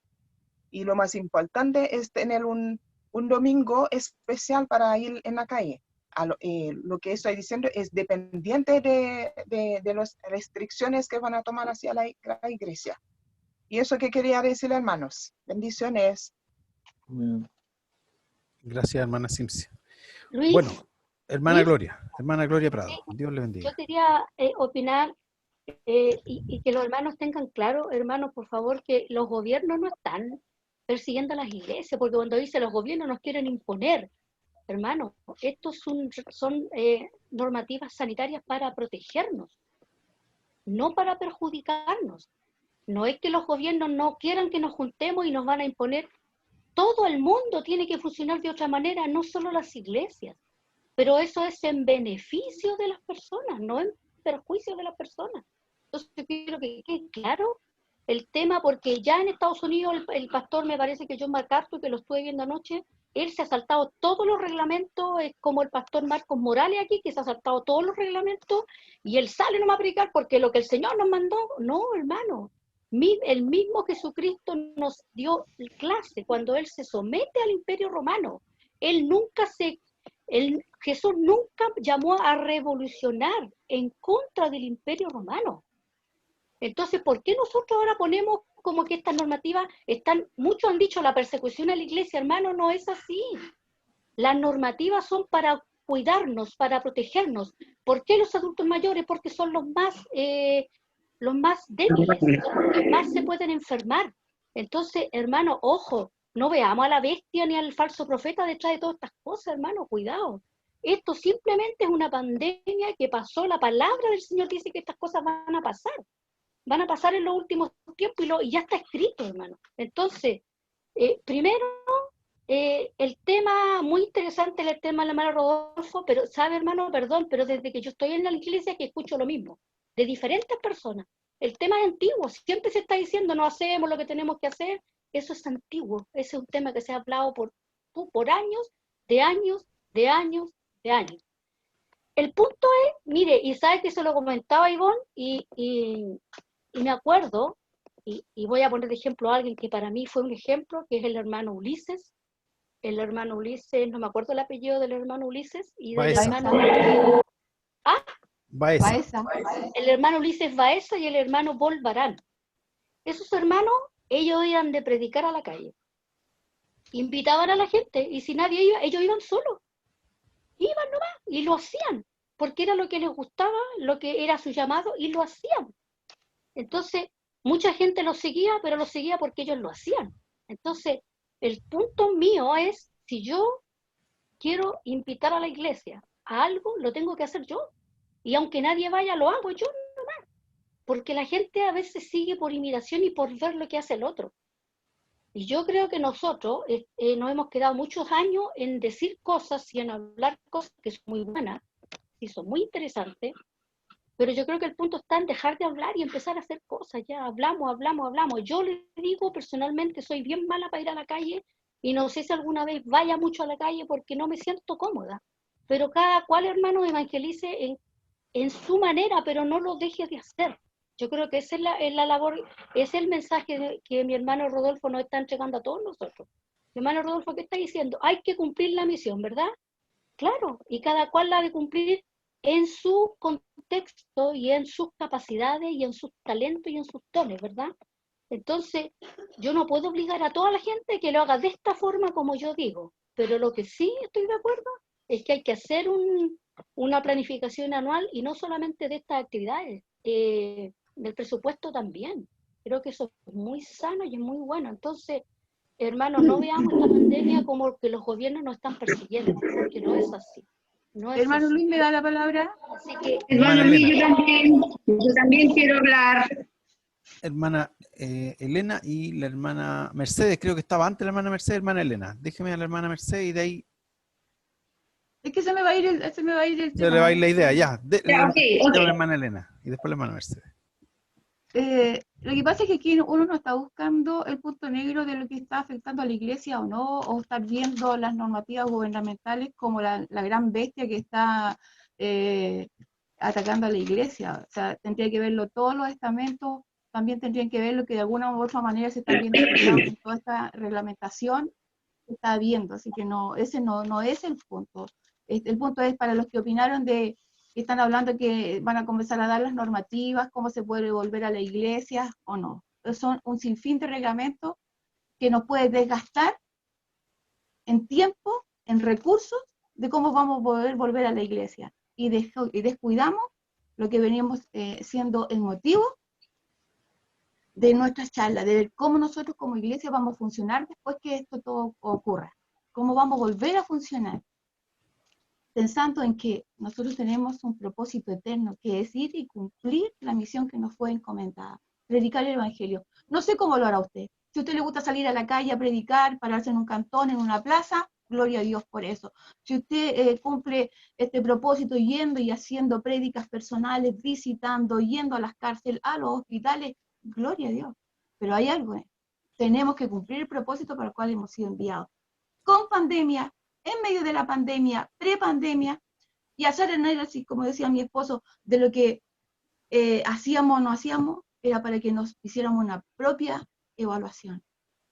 Y lo más importante es tener un domingo especial para ir en la calle. Lo que estoy diciendo es dependiente de las restricciones que van a tomar hacia la iglesia. Y eso que quería decir, hermanos. Bendiciones. Gracias, hermana Cimcia. Luis, Bueno, hermana Luis, Gloria Prado, sí, Dios le bendiga. yo quería opinar y que los hermanos tengan claro, hermanos, por favor, que los gobiernos no están persiguiendo a las iglesias, porque cuando dice los gobiernos nos quieren imponer, hermanos, estos son normativas sanitarias para protegernos, no para perjudicarnos. No es que los gobiernos no quieran que nos juntemos y nos van a imponer. Todo el mundo tiene que funcionar de otra manera, no solo las iglesias. Pero eso es en beneficio de las personas, no en perjuicio de las personas. Entonces quiero que quede claro el tema, porque ya en Estados Unidos el pastor, me parece que John MacArthur, que lo estuve viendo anoche, él se ha saltado todos los reglamentos, es como el pastor Marcos Morales aquí, que se ha saltado todos los reglamentos, y él sale nomás a predicar porque lo que el Señor nos mandó. No, hermano, el mismo Jesucristo nos dio clase cuando Él se somete al Imperio Romano. Jesús nunca llamó a revolucionar en contra del Imperio Romano. Entonces, ¿por qué nosotros ahora ponemos como que estas normativas están, muchos han dicho la persecución a la iglesia? Hermano, no es así. Las normativas son para cuidarnos, para protegernos. ¿Por qué los adultos mayores? Porque son los más débiles, son los que más se pueden enfermar. Entonces, hermano, ojo, no veamos a la bestia ni al falso profeta detrás de todas estas cosas, hermano, cuidado. Esto simplemente es una pandemia que pasó, la palabra del Señor dice que estas cosas van a pasar en los últimos tiempos y ya está escrito, hermano. Entonces, primero, el tema muy interesante, el tema del hermano Rodolfo, pero sabe, hermano, perdón, pero desde que yo estoy en la iglesia que escucho lo mismo, de diferentes personas. El tema es antiguo, siempre se está diciendo no hacemos lo que tenemos que hacer, eso es antiguo, ese es un tema que se ha hablado por años, de años, de años, de años. El punto es, mire, y sabe que se lo comentaba Ivonne, y me acuerdo, y voy a poner de ejemplo a alguien que para mí fue un ejemplo, que es el hermano Ulises. El hermano Ulises, no me acuerdo el apellido del hermano Ulises, y del Baeza. hermano... ¿Ah? Baeza. El hermano Ulises Baeza y el hermano Bolvarán. Esos hermanos, ellos iban de predicar a la calle. Invitaban a la gente, y si nadie iba, ellos iban solos. Iban nomás, y lo hacían, porque era lo que les gustaba, lo que era su llamado, y lo hacían. Entonces, mucha gente los seguía, pero los seguía porque ellos lo hacían. Entonces, el punto mío es, si yo quiero invitar a la iglesia a algo, lo tengo que hacer yo. Y aunque nadie vaya, lo hago yo nomás. Porque la gente a veces sigue por imitación y por ver lo que hace el otro. Y yo creo que nosotros nos hemos quedado muchos años en decir cosas y en hablar cosas que son muy buenas y son muy interesantes, pero yo creo que el punto está en dejar de hablar y empezar a hacer cosas. Ya hablamos. Yo le digo personalmente, soy bien mala para ir a la calle y no sé si alguna vez vaya mucho a la calle porque no me siento cómoda. Pero cada cual, hermano, evangelice en su manera, pero no lo deje de hacer. Yo creo que esa es la labor, es el mensaje que mi hermano Rodolfo nos está entregando a todos nosotros. Mi hermano Rodolfo, ¿qué está diciendo? Hay que cumplir la misión, ¿verdad? Claro, y cada cual la ha de cumplir en su contexto y en sus capacidades y en sus talentos y en sus dones, ¿verdad? Entonces, yo no puedo obligar a toda la gente que lo haga de esta forma como yo digo, pero lo que sí estoy de acuerdo es que hay que hacer una planificación anual y no solamente de estas actividades, del presupuesto también. Creo que eso es muy sano y es muy bueno. Entonces, hermanos, no veamos esta pandemia como que los gobiernos nos están persiguiendo, porque no es así. No es Hermano así. Luis, ¿me da la palabra? Así que, Hermana Hermano Luis, Elena. yo también quiero hablar. Hermana Elena y la hermana Mercedes, creo que estaba antes la hermana Mercedes, hermana Elena. Déjeme a la hermana Mercedes y de ahí Es que se me va a ir el se le va a ir la idea, ya. Ya, ok. La hermana Elena y después la hermana Mercedes. Lo que pasa es que aquí uno no está buscando el punto negro de lo que está afectando a la iglesia o no, o estar viendo las normativas gubernamentales como la gran bestia que está atacando a la iglesia. O sea, tendría que verlo todos los estamentos, también tendrían que verlo que de alguna u otra manera se están viendo afectados con toda esta reglamentación que está habiendo. Así que no, ese no es el punto. El punto es para los que opinaron que están hablando que van a comenzar a dar las normativas, cómo se puede volver a la iglesia o no. Son un sinfín de reglamentos que nos puede desgastar en tiempo, en recursos, de cómo vamos a poder volver a la iglesia. Y descuidamos lo que veníamos siendo el motivo de nuestra charla, de ver cómo nosotros como iglesia vamos a funcionar después que esto todo ocurra. Cómo vamos a volver a funcionar. Pensando en que nosotros tenemos un propósito eterno, que es ir y cumplir la misión que nos fue encomendada. Predicar el evangelio. No sé cómo lo hará usted. Si a usted le gusta salir a la calle a predicar, pararse en un cantón, en una plaza, gloria a Dios por eso. Si usted cumple este propósito yendo y haciendo prédicas personales, visitando, yendo a las cárceles, a los hospitales, gloria a Dios. Pero hay algo, tenemos que cumplir el propósito para el cual hemos sido enviados. Con pandemia, en medio de la pandemia, prepandemia, y hacer análisis, como decía mi esposo, de lo que hacíamos o no hacíamos, era para que nos hiciéramos una propia evaluación.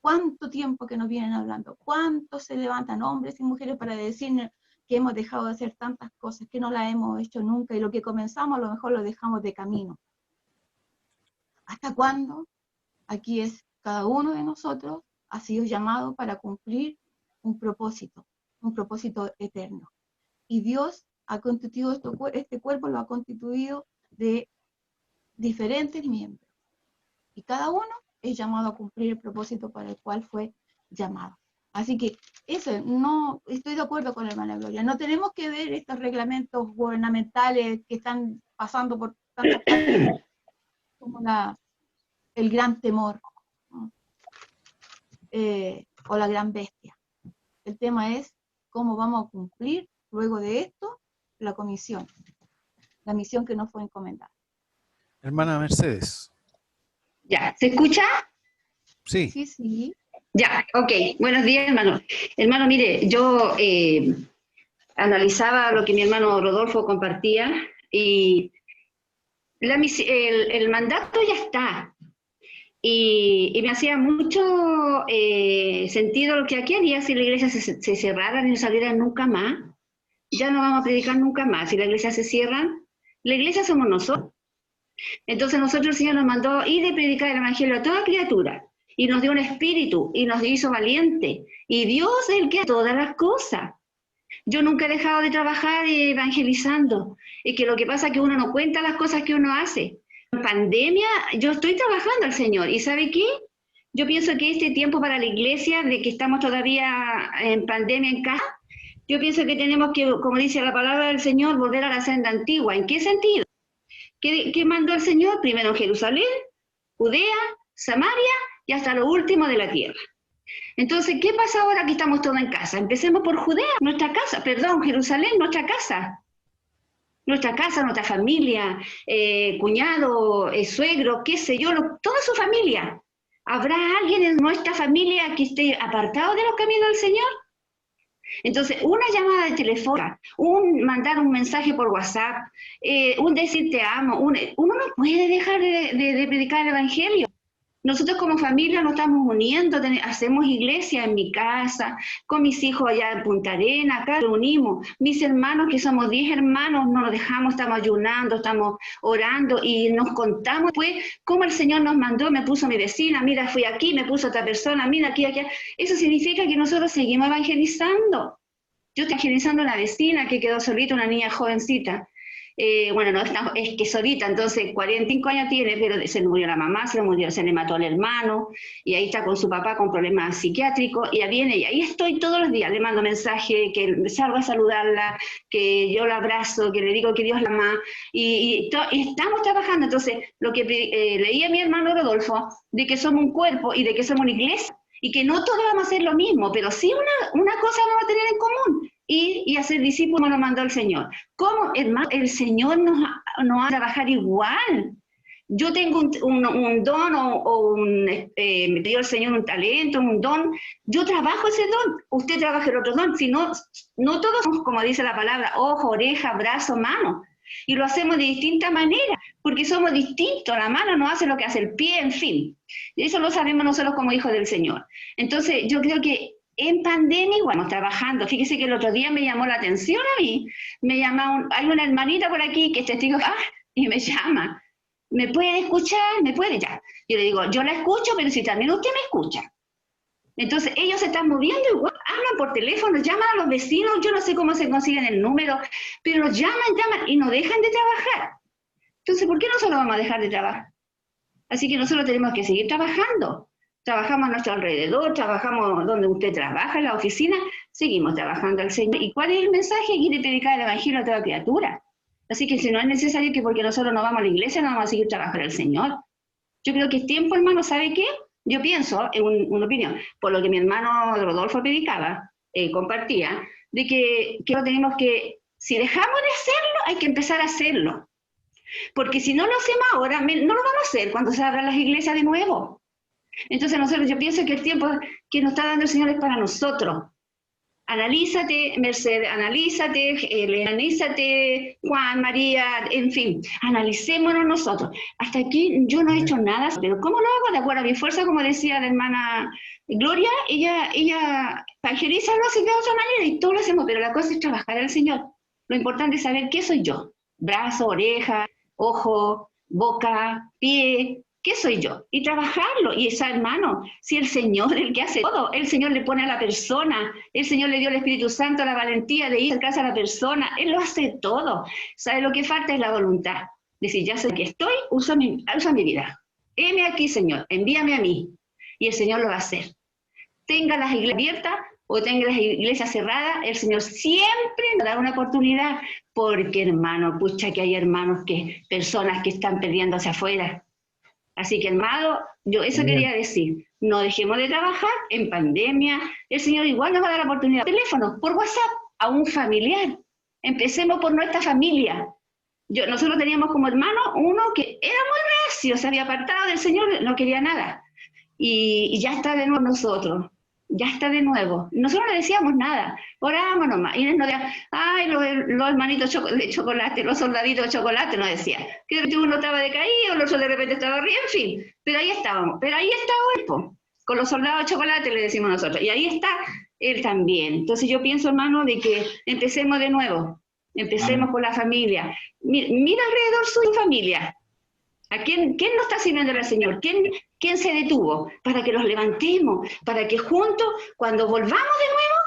¿Cuánto tiempo que nos vienen hablando? ¿Cuántos se levantan hombres y mujeres para decirnos que hemos dejado de hacer tantas cosas, que no las hemos hecho nunca, y lo que comenzamos a lo mejor lo dejamos de camino? ¿Hasta cuándo? Aquí es cada uno de nosotros ha sido llamado para cumplir un propósito eterno. Y Dios ha constituido este cuerpo, lo ha constituido de diferentes miembros. Y cada uno es llamado a cumplir el propósito para el cual fue llamado. Así que eso, no estoy de acuerdo con la hermana Gloria. No tenemos que ver estos reglamentos gubernamentales que están pasando por tantas partes como el gran temor, ¿no? O la gran bestia. El tema es cómo vamos a cumplir luego de esto la comisión, la misión que nos fue encomendada. Hermana Mercedes. Ya, ¿se escucha? Sí. Sí, sí. Ya, ok. Buenos días, hermano. Hermano, mire, yo analizaba lo que mi hermano Rodolfo compartía y el mandato ya está. Y me hacía mucho sentido lo que aquí haría si la iglesia se cerrara y no saliera nunca más. Ya no vamos a predicar nunca más. Si la iglesia se cierra, la iglesia somos nosotros. Entonces nosotros el Señor nos mandó ir y predicar el evangelio a toda criatura. Y nos dio un espíritu y nos hizo valiente. Y Dios es el que hace todas las cosas. Yo nunca he dejado de trabajar evangelizando. Es que lo que pasa es que uno no cuenta las cosas que uno hace. En pandemia, yo estoy trabajando al Señor. ¿Y sabe qué? Yo pienso que este tiempo para la iglesia, de que estamos todavía en pandemia en casa, yo pienso que tenemos que, como dice la palabra del Señor, volver a la senda antigua. ¿En qué sentido? ¿Qué mandó el Señor? Primero Jerusalén, Judea, Samaria y hasta lo último de la tierra. Entonces, ¿qué pasa ahora que estamos todos en casa? Empecemos por Judea, nuestra casa, perdón, Jerusalén, nuestra casa. Nuestra casa, nuestra familia, cuñado, suegro, qué sé yo, toda su familia. ¿Habrá alguien en nuestra familia que esté apartado de los caminos del Señor? Entonces, una llamada de teléfono, mandar un mensaje por WhatsApp, un decir te amo, uno no puede dejar de predicar el evangelio. Nosotros como familia nos estamos uniendo, hacemos iglesia en mi casa, con mis hijos allá en Punta Arenas, acá reunimos, mis hermanos que somos 10 hermanos, no nos dejamos, estamos ayunando, estamos orando y nos contamos pues cómo el Señor nos mandó, me puso mi vecina, mira fui aquí, me puso otra persona, mira aquí. Eso significa que nosotros seguimos evangelizando. Yo estoy evangelizando a una vecina que quedó solita, una niña jovencita. Bueno, no es que solita, entonces 45 años tiene, pero se le murió la mamá, se le mató al hermano, y ahí está con su papá con problemas psiquiátricos, y ya viene, y ahí estoy todos los días, le mando mensaje, que salgo a saludarla, que yo la abrazo, que le digo que Dios la ama, y estamos trabajando. Entonces, lo que leía mi hermano Rodolfo, de que somos un cuerpo y de que somos una iglesia, y que no todos vamos a hacer lo mismo, pero sí una cosa vamos a tener en común, ir y hacer discípulos como nos mandó el Señor. ¿Cómo, hermano? El Señor nos va a trabajar igual. Yo tengo un don me dio el Señor un talento, un don, yo trabajo ese don, usted trabaja el otro don, si no, no todos somos, como dice la palabra, ojo, oreja, brazo, mano, y lo hacemos de distinta manera, porque somos distintos, la mano no hace lo que hace el pie, en fin, y eso lo sabemos nosotros como hijos del Señor. Entonces yo creo que en pandemia igual estamos trabajando. Fíjese que el otro día me llamó la atención a mí, hay una hermanita por aquí que es testigo, y me llama. ¿Me puede escuchar? ¿Me puede? Ya. Yo le digo, yo la escucho, pero si también usted me escucha. Entonces, ellos se están moviendo igual, hablan por teléfono, llaman a los vecinos, yo no sé cómo se consiguen el número, pero los llaman y no dejan de trabajar. Entonces, ¿por qué nosotros vamos a dejar de trabajar? Así que nosotros tenemos que seguir trabajando. Trabajamos a nuestro alrededor, trabajamos donde usted trabaja, en la oficina, seguimos trabajando al Señor. ¿Y cuál es el mensaje? Quiere predicar el Evangelio a toda criatura. Así que si no es necesario que porque nosotros no vamos a la iglesia, no vamos a seguir trabajando al Señor. Yo creo que es tiempo, hermano, ¿sabe qué? Yo pienso, en una opinión, por lo que mi hermano Rodolfo predicaba, compartía, de que no tenemos que, si dejamos de hacerlo, hay que empezar a hacerlo. Porque si no lo hacemos ahora, no lo vamos a hacer cuando se abran las iglesias de nuevo. Entonces yo pienso que el tiempo que nos está dando el Señor es para nosotros. Analízate, Mercedes, analízate, Juan, María, en fin, analicémonos nosotros. Hasta aquí yo no he hecho nada, pero ¿cómo lo hago? De acuerdo a mi fuerza, como decía la hermana Gloria, ella evangeliza, lo hace de otra manera y todo lo hacemos, pero la cosa es trabajar al Señor. Lo importante es saber qué soy yo. Brazo, oreja, ojo, boca, pie, ¿qué soy yo? Y trabajarlo, y esa hermano, si el Señor es el que hace todo, el Señor le pone a la persona, el Señor le dio al Espíritu Santo la valentía de ir a casa a la persona, Él lo hace todo. ¿Sabe lo que falta? Es la voluntad. Decir, ya sé que estoy, usa mi vida. Heme aquí, Señor, envíame a mí. Y el Señor lo va a hacer. Tenga las iglesias abiertas o tenga las iglesias cerradas, el Señor siempre nos da una oportunidad, porque hermano, pucha que hay hermanos, personas que están perdiéndose afuera. Así que, hermano, yo eso quería decir. No dejemos de trabajar en pandemia. El Señor igual nos va a dar la oportunidad. Teléfono, por WhatsApp, a un familiar. Empecemos por nuestra familia. Nosotros teníamos como hermano uno que era muy reacio, se había apartado del Señor, no quería nada. Y ya está de nuevo nosotros. Ya está de nuevo. Nosotros no le decíamos nada. Oramos nomás. Y nos decía, ay, los hermanitos de chocolate, los soldaditos de chocolate, nos decía. Que de repente uno estaba decaído, el otro de repente estaba arriba, en fin. Pero ahí estábamos. Pero ahí estaba él, po. Con los soldados de chocolate le decimos nosotros. Y ahí está él también. Entonces yo pienso, hermano, de que empecemos de nuevo. Empecemos con la familia. Mira alrededor su familia. ¿A quién no está sirviendo al Señor? ¿Quién se detuvo? Para que los levantemos, para que juntos, cuando volvamos de nuevo,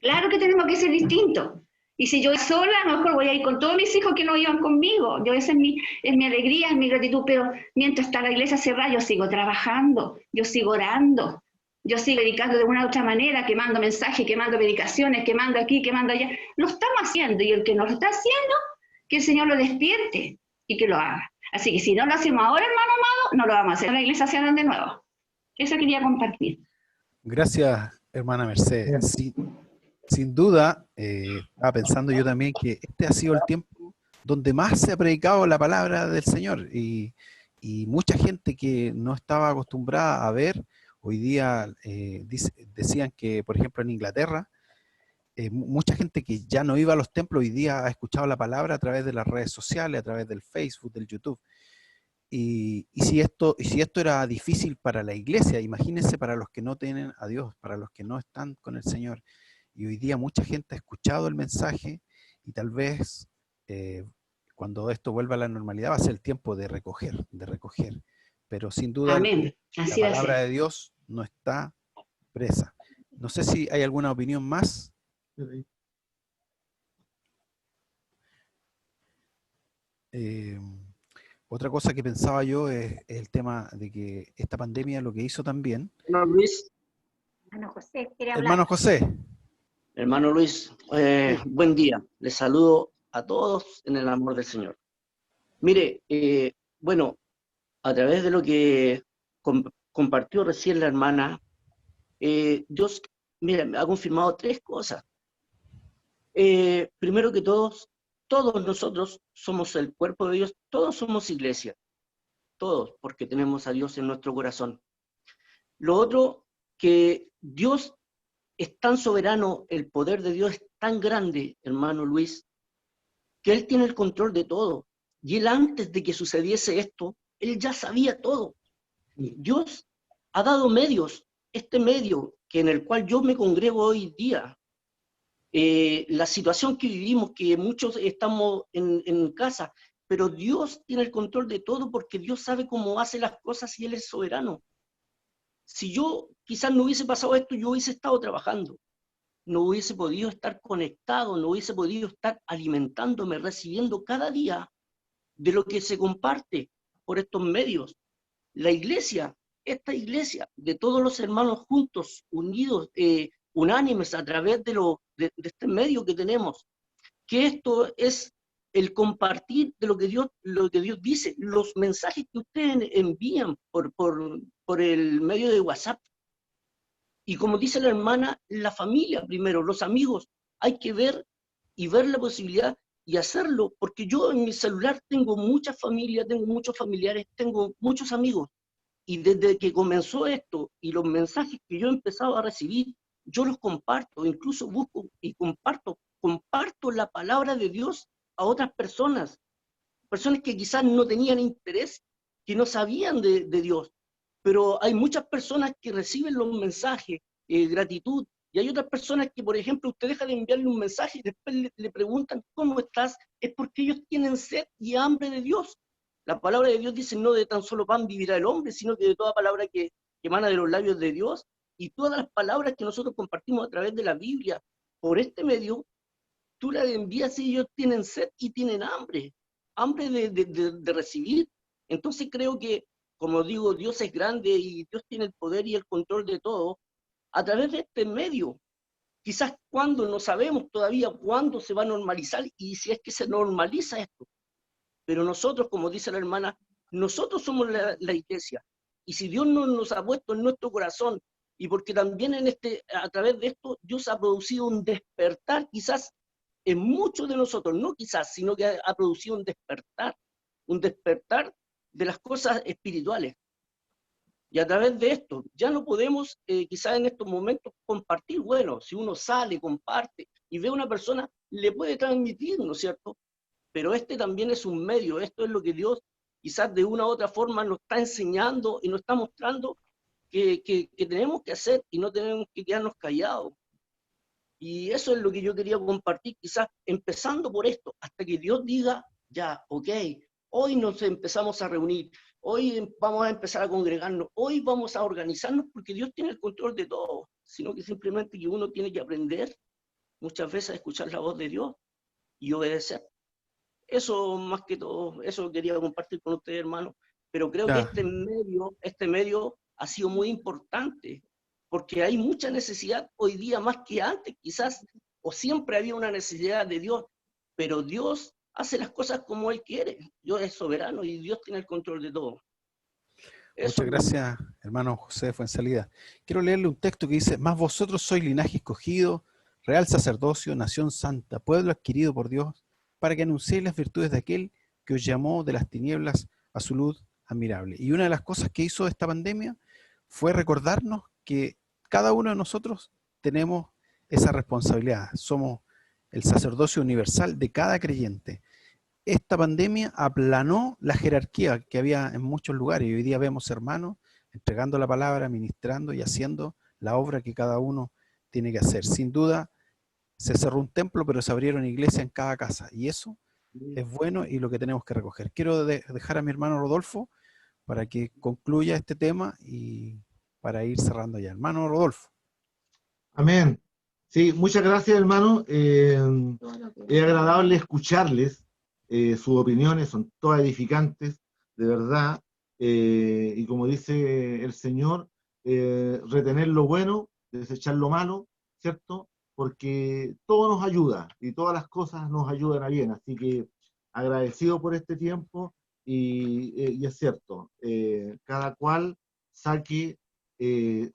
claro que tenemos que ser distintos. Y si yo sola, a lo mejor voy a ir con todos mis hijos que no iban conmigo. Esa es mi alegría, es mi gratitud, pero mientras está la iglesia cerrada, yo sigo trabajando, yo sigo orando, yo sigo dedicando de una u otra manera, que mando mensajes, que mando predicaciones, que mando aquí, que mando allá. Lo estamos haciendo, y el que no lo está haciendo, que el Señor lo despierte y que lo haga. Así que si no lo hacemos ahora, hermano amado, no lo vamos a hacer. La iglesia se abra de nuevo. Eso quería compartir. Gracias, hermana Mercedes. Sí, sin duda, estaba pensando yo también que este ha sido el tiempo donde más se ha predicado la palabra del Señor. Y mucha gente que no estaba acostumbrada a ver, hoy día decían que, por ejemplo, en Inglaterra, mucha gente que ya no iba a los templos hoy día ha escuchado la palabra a través de las redes sociales, a través del Facebook, del YouTube. Y si esto era difícil para la iglesia, imagínense para los que no tienen a Dios, para los que no están con el Señor. Y hoy día mucha gente ha escuchado el mensaje y tal vez cuando esto vuelva a la normalidad va a ser el tiempo de recoger. Pero sin duda amén. Así la palabra de Dios no está presa. No sé si hay alguna opinión más. Otra cosa que pensaba yo es el tema de que esta pandemia lo que hizo también. Hermano Luis. Hermano José, quiere hablar. Hermano José. Hermano Luis, buen día. Les saludo a todos en el amor del Señor. Mire, bueno, a través de lo que compartió recién la hermana, yo, mira, ha confirmado tres cosas. Primero que todos nosotros somos el cuerpo de Dios, todos somos iglesia. todos, porque tenemos a Dios en nuestro corazón. Lo otro, que Dios es tan soberano, el poder de Dios es tan grande, hermano Luis, que Él tiene el control de todo. Y Él, antes de que sucediese esto, Él ya sabía todo. Dios ha dado medios, este medio en el cual yo me congrego hoy día, la situación que vivimos, que muchos estamos en casa, pero Dios tiene el control de todo porque Dios sabe cómo hace las cosas y Él es soberano. Si yo quizás no hubiese pasado esto, yo hubiese estado trabajando, no hubiese podido estar conectado, no hubiese podido estar alimentándome, recibiendo cada día de lo que se comparte por estos medios. La iglesia, esta iglesia, de todos los hermanos juntos, unidos, unánimes a través de este medio que tenemos, que esto es el compartir de lo que Dios dice, los mensajes que ustedes envían por el medio de WhatsApp. Y como dice la hermana, la familia primero, los amigos, hay que ver y ver la posibilidad y hacerlo, porque yo en mi celular tengo mucha familia, tengo muchos familiares, tengo muchos amigos, y desde que comenzó esto y los mensajes que yo he empezado a recibir, yo los comparto, incluso busco y comparto la palabra de Dios a otras personas que quizás no tenían interés, que no sabían de Dios, pero hay muchas personas que reciben los mensajes, gratitud, y hay otras personas que, por ejemplo, usted deja de enviarle un mensaje y después le preguntan ¿cómo estás? Es porque ellos tienen sed y hambre de Dios. La palabra de Dios dice, no de tan solo pan vivirá el hombre, sino que de toda palabra que emana de los labios de Dios, y todas las palabras que nosotros compartimos a través de la Biblia, por este medio, tú las envías y ellos tienen sed y tienen hambre de recibir. Entonces creo que, como digo, Dios es grande y Dios tiene el poder y el control de todo, a través de este medio. Quizás cuándo, no sabemos todavía cuándo se va a normalizar y si es que se normaliza esto. Pero nosotros, como dice la hermana, nosotros somos la iglesia. Y si Dios nos ha puesto en nuestro corazón, y porque también a través de esto, Dios ha producido un despertar, quizás en muchos de nosotros, no quizás, sino que ha producido un despertar de las cosas espirituales. Y a través de esto, ya no podemos, quizás en estos momentos, compartir. Bueno, si uno sale, comparte, y ve a una persona, le puede transmitir, ¿no es cierto? Pero este también es un medio, esto es lo que Dios quizás de una u otra forma nos está enseñando y nos está mostrando que tenemos que hacer y no tenemos que quedarnos callados. Y eso es lo que yo quería compartir, quizás empezando por esto, hasta que Dios diga, ya, ok, hoy nos empezamos a reunir, hoy vamos a empezar a congregarnos, hoy vamos a organizarnos porque Dios tiene el control de todo, sino que simplemente que uno tiene que aprender muchas veces a escuchar la voz de Dios y obedecer. Eso más que todo, eso quería compartir con ustedes, hermanos, pero creo que este medio ha sido muy importante, porque hay mucha necesidad hoy día más que antes, quizás, o siempre había una necesidad de Dios, pero Dios hace las cosas como Él quiere. Dios es soberano y Dios tiene el control de todo. Muchas gracias, hermano José de Fuensalida. Quiero leerle un texto que dice, mas vosotros sois linaje escogido, real sacerdocio, nación santa, pueblo adquirido por Dios, para que anunciéis las virtudes de aquel que os llamó de las tinieblas a su luz admirable. Y una de las cosas que hizo esta pandemia fue recordarnos que cada uno de nosotros tenemos esa responsabilidad. Somos el sacerdocio universal de cada creyente. Esta pandemia aplanó la jerarquía que había en muchos lugares y hoy día vemos hermanos entregando la palabra, ministrando y haciendo la obra que cada uno tiene que hacer. Sin duda, se cerró un templo, pero se abrieron iglesias en cada casa. Y eso es bueno y lo que tenemos que recoger. Quiero dejar a mi hermano Rodolfo para que concluya este tema y para ir cerrando ya. Hermano Rodolfo. Amén. Sí, muchas gracias, hermano. Es agradable escucharles. Sus opiniones son todas edificantes, de verdad. Y como dice el Señor, retener lo bueno, desechar lo malo, ¿cierto? Porque todo nos ayuda y todas las cosas nos ayudan a bien. Así que agradecido por este tiempo y es cierto, cada cual saque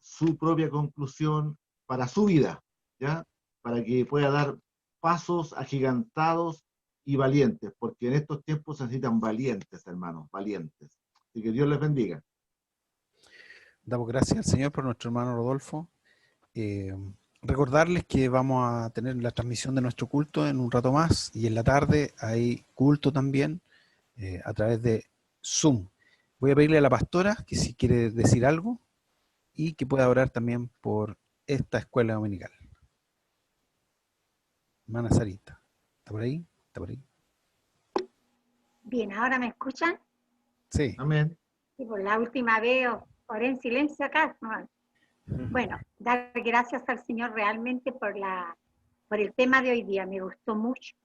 su propia conclusión para su vida, ¿ya? Para que pueda dar pasos agigantados y valientes, porque en estos tiempos se necesitan valientes, hermanos, valientes. Así que Dios les bendiga. Damos gracias al Señor por nuestro hermano Rodolfo. Recordarles que vamos a tener la transmisión de nuestro culto en un rato más, y en la tarde hay culto también a través de Zoom. Voy a pedirle a la pastora que si quiere decir algo y que pueda orar también por esta escuela dominical. Hermana Sarita, ¿está por ahí? ¿Está por ahí? Bien, ¿ahora me escuchan? Sí. Amén. Y por la última vez oré en silencio acá. ¿No? Bueno, dar gracias al Señor realmente por el tema de hoy día. Me gustó mucho,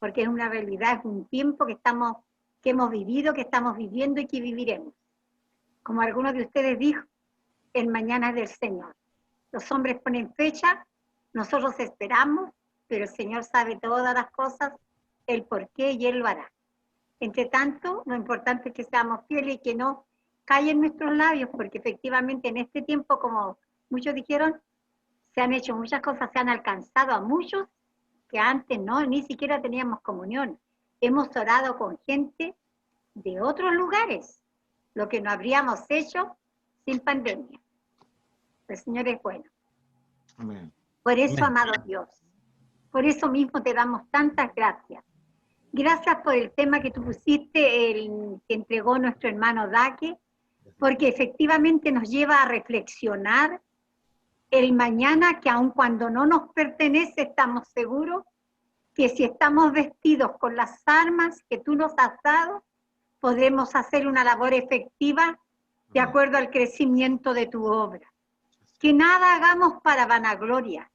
porque es una realidad, es un tiempo que hemos vivido, que estamos viviendo y que viviremos. Como algunos de ustedes dijo, el mañana es del Señor. Los hombres ponen fecha, nosotros esperamos, pero el Señor sabe todas las cosas, el por qué, y Él lo hará. Entre tanto, lo importante es que seamos fieles y que no callen nuestros labios, porque efectivamente en este tiempo, como muchos dijeron, se han hecho muchas cosas, se han alcanzado a muchos que antes no, ni siquiera teníamos comunión. Hemos orado con gente de otros lugares, lo que no habríamos hecho sin pandemia. El Señor es bueno. Amén. Por eso, Amén. amado Dios, por eso mismo te damos tantas gracias. Gracias por el tema que tú pusiste, que entregó nuestro hermano Daque, porque efectivamente nos lleva a reflexionar el mañana, que aun cuando no nos pertenece, estamos seguros que si estamos vestidos con las armas que tú nos has dado, podremos hacer una labor efectiva de acuerdo al crecimiento de tu obra. Que nada hagamos para vanagloria,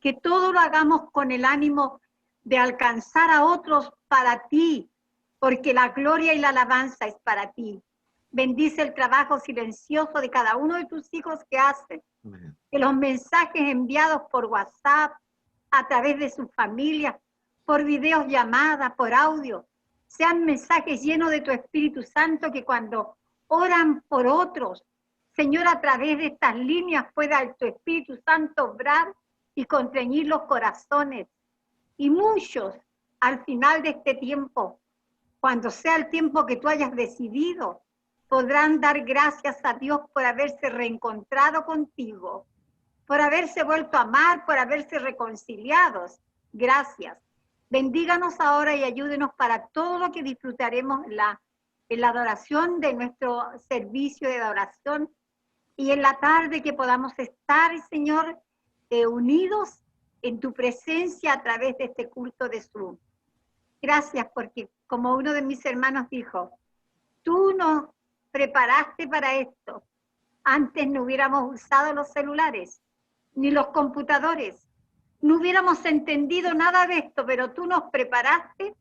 que todo lo hagamos con el ánimo de alcanzar a otros para ti, porque la gloria y la alabanza es para ti. Bendice el trabajo silencioso de cada uno de tus hijos que hacen. Que los mensajes enviados por WhatsApp, a través de sus familias, por videollamadas, por audio, sean mensajes llenos de tu Espíritu Santo, que cuando oran por otros, Señor, a través de estas líneas pueda tu Espíritu Santo obrar y constreñir los corazones. Y muchos, al final de este tiempo, cuando sea el tiempo que tú hayas decidido, podrán dar gracias a Dios por haberse reencontrado contigo, por haberse vuelto a amar, por haberse reconciliados. Gracias. Bendíganos ahora y ayúdenos para todo lo que disfrutaremos en la adoración de nuestro servicio de adoración, y en la tarde que podamos estar, Señor, unidos en tu presencia a través de este culto de Zoom. Gracias, porque como uno de mis hermanos dijo, tú nos preparaste para esto. Antes no hubiéramos usado los celulares, ni los computadores, no hubiéramos entendido nada de esto, pero tú nos preparaste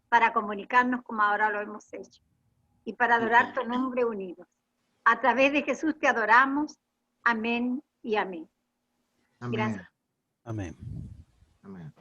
para comunicarnos como ahora lo hemos hecho y para adorar tu nombre unidos. A través de Jesús te adoramos. Amén y amén. Amén. Gracias. Amén. Amén.